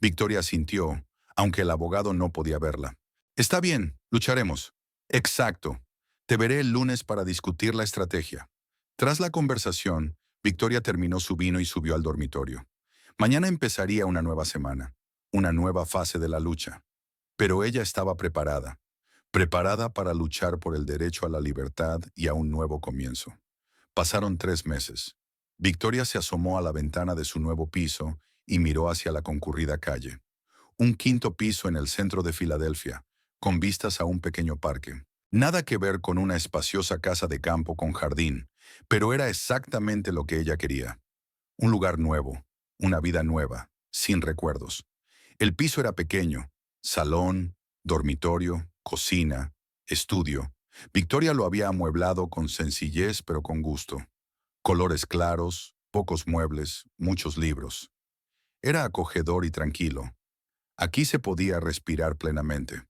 Victoria asintió, aunque el abogado no podía verla. Está bien, lucharemos. Exacto. Te veré el lunes para discutir la estrategia. Tras la conversación, Victoria terminó su vino y subió al dormitorio. Mañana empezaría una nueva semana, una nueva fase de la lucha. Pero ella estaba preparada, preparada para luchar por el derecho a la libertad y a un nuevo comienzo. Pasaron 3 meses. Victoria se asomó a la ventana de su nuevo piso y miró hacia la concurrida calle. Un quinto piso en el centro de Filadelfia, con vistas a un pequeño parque. Nada que ver con una espaciosa casa de campo con jardín, pero era exactamente lo que ella quería. Un lugar nuevo, una vida nueva, sin recuerdos. El piso era pequeño, salón, dormitorio, cocina, estudio. Victoria lo había amueblado con sencillez pero con gusto. Colores claros, pocos muebles, muchos libros. Era acogedor y tranquilo. Aquí se podía respirar plenamente.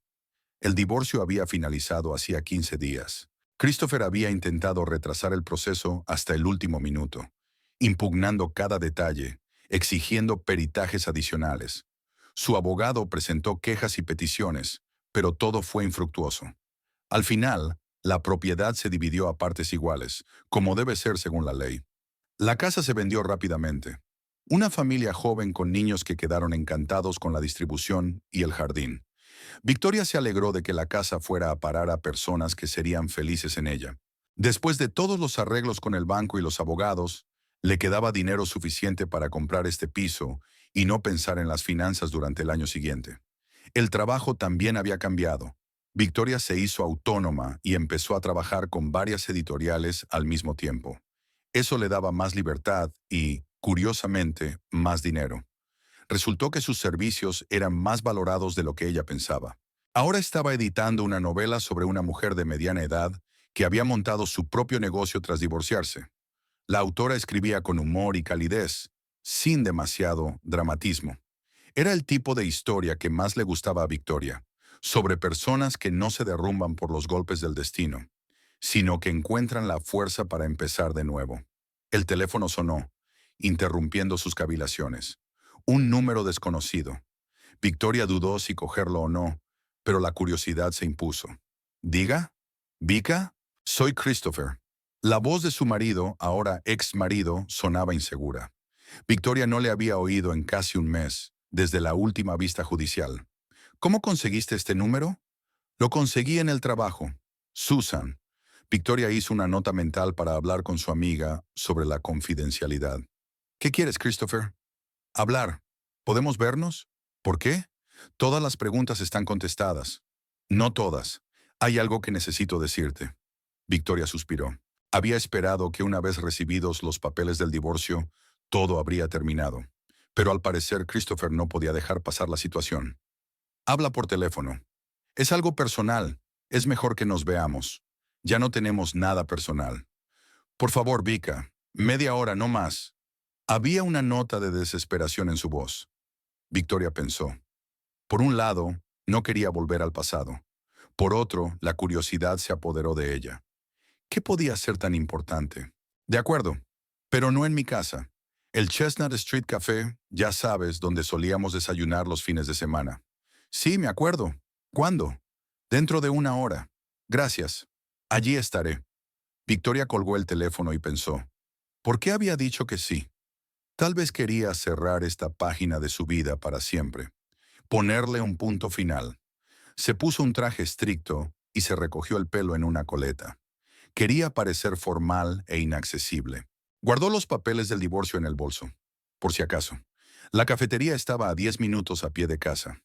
El divorcio había finalizado hacía 15 días. Christopher había intentado retrasar el proceso hasta el último minuto, impugnando cada detalle, exigiendo peritajes adicionales. Su abogado presentó quejas y peticiones, pero todo fue infructuoso. Al final, la propiedad se dividió a partes iguales, como debe ser según la ley. La casa se vendió rápidamente. Una familia joven con niños que quedaron encantados con la distribución y el jardín. Victoria se alegró de que la casa fuera a parar a personas que serían felices en ella. Después de todos los arreglos con el banco y los abogados, le quedaba dinero suficiente para comprar este piso y no pensar en las finanzas durante el año siguiente. El trabajo también había cambiado. Victoria se hizo autónoma y empezó a trabajar con varias editoriales al mismo tiempo. Eso le daba más libertad y, curiosamente, más dinero. Resultó que sus servicios eran más valorados de lo que ella pensaba. Ahora estaba editando una novela sobre una mujer de mediana edad que había montado su propio negocio tras divorciarse. La autora escribía con humor y calidez, sin demasiado dramatismo. Era el tipo de historia que más le gustaba a Victoria, sobre personas que no se derrumban por los golpes del destino, sino que encuentran la fuerza para empezar de nuevo. El teléfono sonó, interrumpiendo sus cavilaciones. Un número desconocido. Victoria dudó si cogerlo o no, pero la curiosidad se impuso. ¿Diga? ¿Vika? Soy Christopher. La voz de su marido, ahora ex marido, sonaba insegura. Victoria no le había oído en casi un mes, desde la última vista judicial. ¿Cómo conseguiste este número? Lo conseguí en el trabajo. Susan. Victoria hizo una nota mental para hablar con su amiga sobre la confidencialidad. ¿Qué quieres, Christopher? Hablar. ¿Podemos vernos? ¿Por qué? Todas las preguntas están contestadas. No todas. Hay algo que necesito decirte. Victoria suspiró. Había esperado que una vez recibidos los papeles del divorcio, todo habría terminado. Pero al parecer Christopher no podía dejar pasar la situación. Habla por teléfono. Es algo personal. Es mejor que nos veamos. Ya no tenemos nada personal. Por favor, Vika. Media hora, no más. Había una nota de desesperación en su voz. Victoria pensó. Por un lado, no quería volver al pasado. Por otro, la curiosidad se apoderó de ella. ¿Qué podía ser tan importante? De acuerdo, pero no en mi casa. El Chestnut Street Café, ya sabes, donde solíamos desayunar los fines de semana. Sí, me acuerdo. ¿Cuándo? Dentro de una hora. Gracias. Allí estaré. Victoria colgó el teléfono y pensó. ¿Por qué había dicho que sí? Tal vez quería cerrar esta página de su vida para siempre. Ponerle un punto final. Se puso un traje estricto y se recogió el pelo en una coleta. Quería parecer formal e inaccesible. Guardó los papeles del divorcio en el bolso, por si acaso. La cafetería estaba a 10 minutos a pie de casa.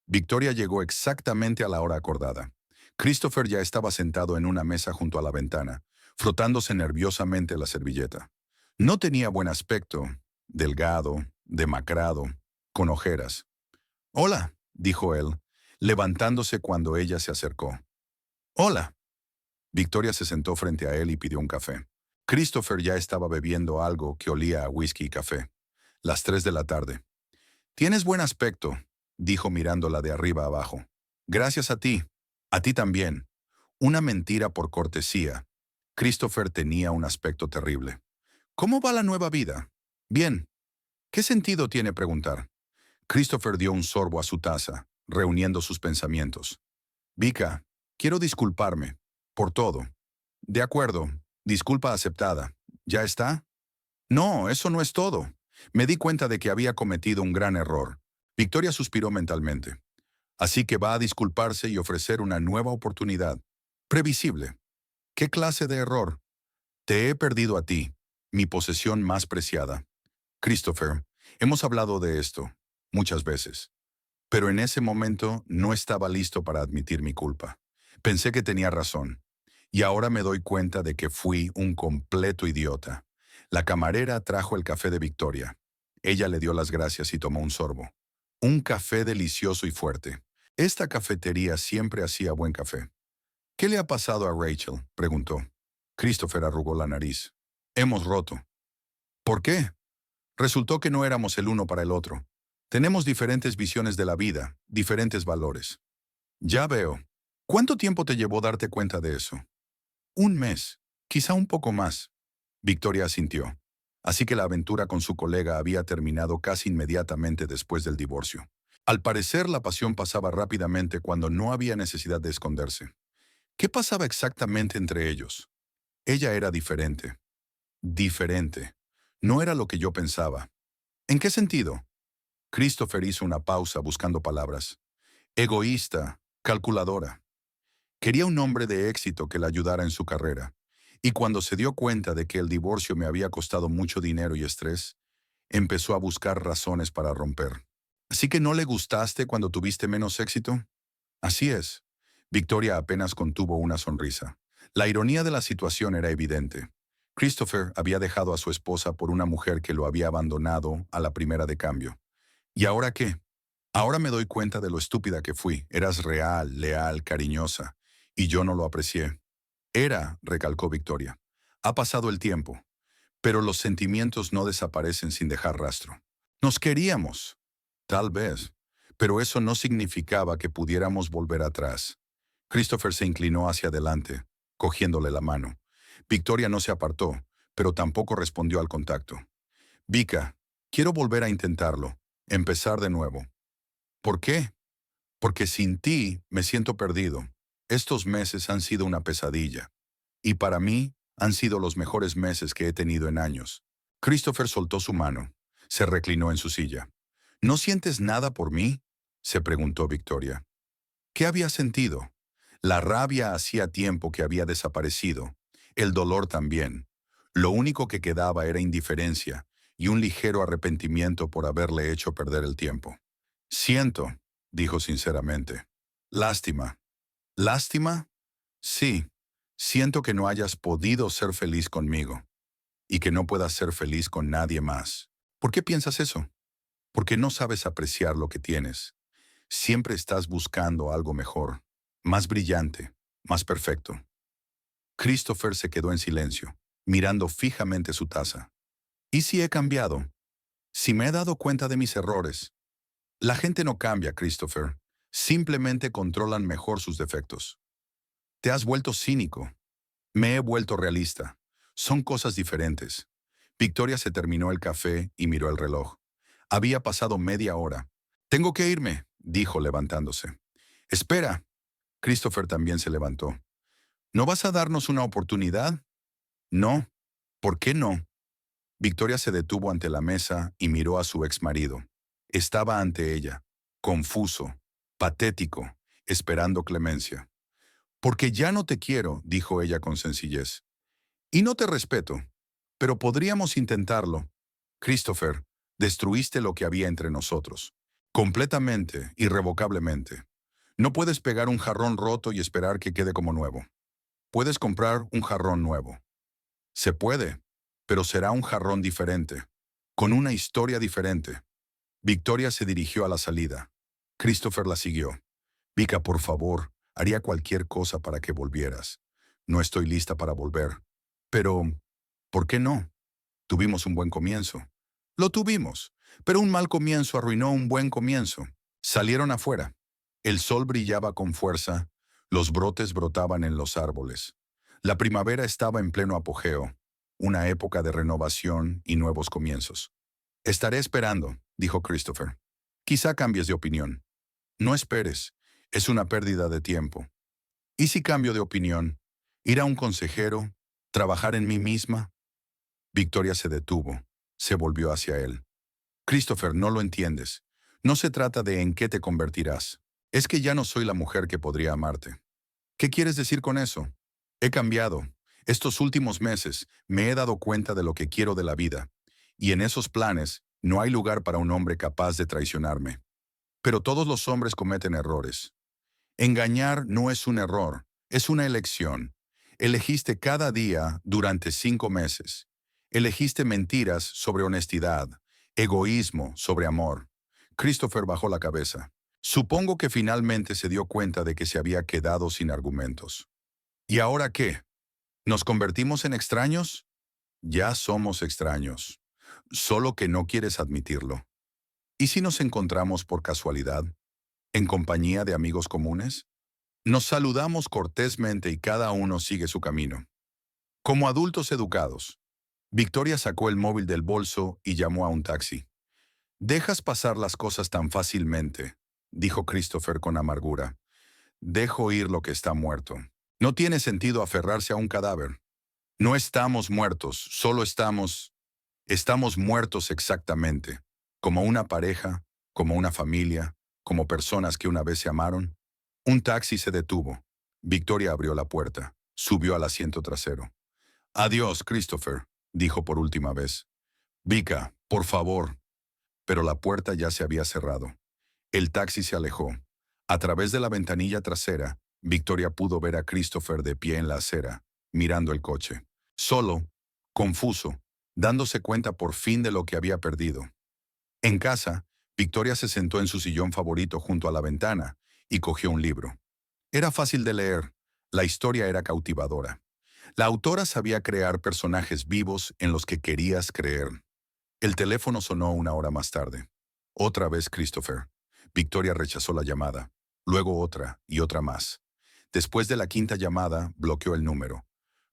Victoria llegó exactamente a la hora acordada. Christopher ya estaba sentado en una mesa junto a la ventana, frotándose nerviosamente la servilleta. No tenía buen aspecto, delgado, demacrado, con ojeras. «Hola», dijo él, levantándose cuando ella se acercó. Hola. Victoria se sentó frente a él y pidió un café. Christopher ya estaba bebiendo algo que olía a whisky y café. Las 3 de la tarde. Tienes buen aspecto, dijo mirándola de arriba abajo. Gracias a ti. A ti también. Una mentira por cortesía. Christopher tenía un aspecto terrible. ¿Cómo va la nueva vida? Bien. ¿Qué sentido tiene preguntar? Christopher dio un sorbo a su taza, reuniendo sus pensamientos. Vika, quiero disculparme. Por todo. De acuerdo. Disculpa aceptada. ¿Ya está? No, eso no es todo. Me di cuenta de que había cometido un gran error. Victoria suspiró mentalmente. Así que va a disculparse y ofrecer una nueva oportunidad. Previsible. ¿Qué clase de error? Te he perdido a ti, mi posesión más preciada. Christopher, hemos hablado de esto muchas veces, pero en ese momento no estaba listo para admitir mi culpa. Pensé que tenía razón, y ahora me doy cuenta de que fui un completo idiota. La camarera trajo el café de Victoria. Ella le dio las gracias y tomó un sorbo. Un café delicioso y fuerte. Esta cafetería siempre hacía buen café. ¿Qué le ha pasado a Rachel?, preguntó. Christopher arrugó la nariz. Hemos roto. ¿Por qué? Resultó que no éramos el uno para el otro. Tenemos diferentes visiones de la vida, diferentes valores. Ya veo. ¿Cuánto tiempo te llevó darte cuenta de eso? Un mes, quizá un poco más. Victoria asintió. Así que la aventura con su colega había terminado casi inmediatamente después del divorcio. Al parecer, la pasión pasaba rápidamente cuando no había necesidad de esconderse. ¿Qué pasaba exactamente entre ellos? Ella era diferente. Diferente. No era lo que yo pensaba. ¿En qué sentido? Christopher hizo una pausa buscando palabras. Egoísta, calculadora. Quería un hombre de éxito que la ayudara en su carrera. Y cuando se dio cuenta de que el divorcio me había costado mucho dinero y estrés, empezó a buscar razones para romper. ¿Así que no le gustaste cuando tuviste menos éxito? Así es. Victoria apenas contuvo una sonrisa. La ironía de la situación era evidente. Christopher había dejado a su esposa por una mujer que lo había abandonado a la primera de cambio. ¿Y ahora qué? Ahora me doy cuenta de lo estúpida que fui. Eras real, leal, cariñosa. Y yo no lo aprecié. Recalcó Victoria. Ha pasado el tiempo, pero los sentimientos no desaparecen sin dejar rastro. Nos queríamos. Tal vez. Pero eso no significaba que pudiéramos volver atrás. Christopher se inclinó hacia adelante, cogiéndole la mano. Victoria no se apartó, pero tampoco respondió al contacto. Vika, quiero volver a intentarlo. Empezar de nuevo. ¿Por qué? Porque sin ti me siento perdido. Estos meses han sido una pesadilla. Y para mí han sido los mejores meses que he tenido en años. Christopher soltó su mano. Se reclinó en su silla. ¿No sientes nada por mí?, se preguntó Victoria. ¿Qué había sentido? La rabia hacía tiempo que había desaparecido. El dolor también. Lo único que quedaba era indiferencia y un ligero arrepentimiento por haberle hecho perder el tiempo. Siento, dijo sinceramente. Lástima. ¿Lástima? Sí. Siento que no hayas podido ser feliz conmigo y que no puedas ser feliz con nadie más. ¿Por qué piensas eso? Porque no sabes apreciar lo que tienes. Siempre estás buscando algo mejor, más brillante, más perfecto. Christopher se quedó en silencio, mirando fijamente su taza. ¿Y si he cambiado? Si me he dado cuenta de mis errores. La gente no cambia, Christopher. Simplemente controlan mejor sus defectos. Te has vuelto cínico. Me he vuelto realista. Son cosas diferentes. Victoria se terminó el café y miró el reloj. Había pasado media hora. Tengo que irme, dijo levantándose. Espera. Christopher también se levantó. ¿No vas a darnos una oportunidad? No. ¿Por qué no? Victoria se detuvo ante la mesa y miró a su exmarido. Estaba ante ella, confuso, patético, esperando clemencia. Porque ya no te quiero, dijo ella con sencillez. Y no te respeto, pero podríamos intentarlo. Christopher, destruiste lo que había entre nosotros. Completamente, irrevocablemente. No puedes pegar un jarrón roto y esperar que quede como nuevo. Puedes comprar un jarrón nuevo. Se puede, pero será un jarrón diferente, con una historia diferente. Victoria se dirigió a la salida. Christopher la siguió. Vika, por favor, Haría cualquier cosa para que volvieras. No estoy lista para volver. Pero, ¿por qué no? Tuvimos un buen comienzo. Lo tuvimos, pero un mal comienzo arruinó un buen comienzo. Salieron afuera. El sol brillaba con fuerza, los brotes brotaban en los árboles. La primavera estaba en pleno apogeo, una época de renovación y nuevos comienzos. Estaré esperando, dijo Christopher. Quizá cambies de opinión. No esperes, es una pérdida de tiempo. ¿Y si cambio de opinión? ¿Ir a un consejero? ¿Trabajar en mí misma? Victoria se detuvo, se volvió hacia él. Christopher, no lo entiendes. No se trata de en qué te convertirás. Es que ya no soy la mujer que podría amarte. ¿Qué quieres decir con eso? He cambiado. Estos últimos meses me he dado cuenta de lo que quiero de la vida. Y en esos planes no hay lugar para un hombre capaz de traicionarme. Pero todos los hombres cometen errores. Engañar no es un error, es una elección. Elegiste cada día durante 5 meses. Elegiste mentiras sobre honestidad, egoísmo sobre amor. Christopher bajó la cabeza. Supongo que finalmente se dio cuenta de que se había quedado sin argumentos. ¿Y ahora qué? ¿Nos convertimos en extraños? Ya somos extraños, solo que no quieres admitirlo. ¿Y si nos encontramos por casualidad, en compañía de amigos comunes? Nos saludamos cortésmente y cada uno sigue su camino. Como adultos educados. Victoria sacó el móvil del bolso y llamó a un taxi. Dejas pasar las cosas tan fácilmente, dijo Christopher con amargura. Dejo ir lo que está muerto. No tiene sentido aferrarse a un cadáver. No estamos muertos, solo estamos muertos exactamente, como una pareja, como una familia, como personas que una vez se amaron. Un taxi se detuvo. Victoria abrió la puerta, subió al asiento trasero. Adiós, Christopher, dijo por última vez. Vika, por favor. Pero la puerta ya se había cerrado. El taxi se alejó. A través de la ventanilla trasera, Victoria pudo ver a Christopher de pie en la acera, mirando el coche. Solo, confuso, dándose cuenta por fin de lo que había perdido. En casa, Victoria se sentó en su sillón favorito junto a la ventana y cogió un libro. Era fácil de leer, la historia era cautivadora. La autora sabía crear personajes vivos en los que querías creer. El teléfono sonó 1 hora más tarde. Otra vez Christopher. Victoria rechazó la llamada, luego otra y otra más. Después de la quinta llamada, bloqueó el número.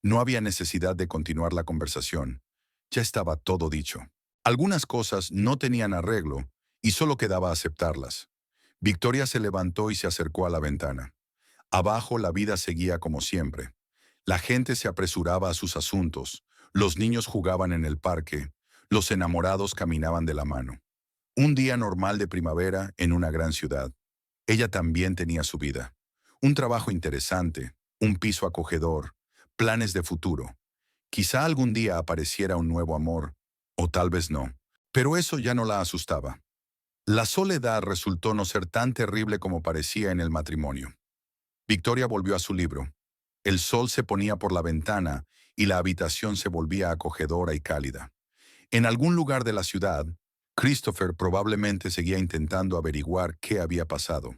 No había necesidad de continuar la conversación. Ya estaba todo dicho. Algunas cosas no tenían arreglo y solo quedaba aceptarlas. Victoria se levantó y se acercó a la ventana. Abajo la vida seguía como siempre. La gente se apresuraba a sus asuntos, los niños jugaban en el parque, los enamorados caminaban de la mano. Un día normal de primavera en una gran ciudad. Ella también tenía su vida. Un trabajo interesante, un piso acogedor, planes de futuro. Quizá algún día apareciera un nuevo amor, o tal vez no. Pero eso ya no la asustaba. La soledad resultó no ser tan terrible como parecía en el matrimonio. Victoria volvió a su libro. El sol se ponía por la ventana y la habitación se volvía acogedora y cálida. En algún lugar de la ciudad, Christopher probablemente seguía intentando averiguar qué había pasado,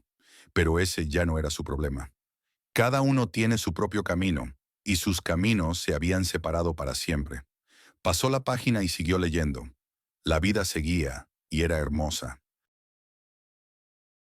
pero ese ya no era su problema. Cada uno tiene su propio camino, y sus caminos se habían separado para siempre. Pasó la página y siguió leyendo. La vida seguía, y era hermosa.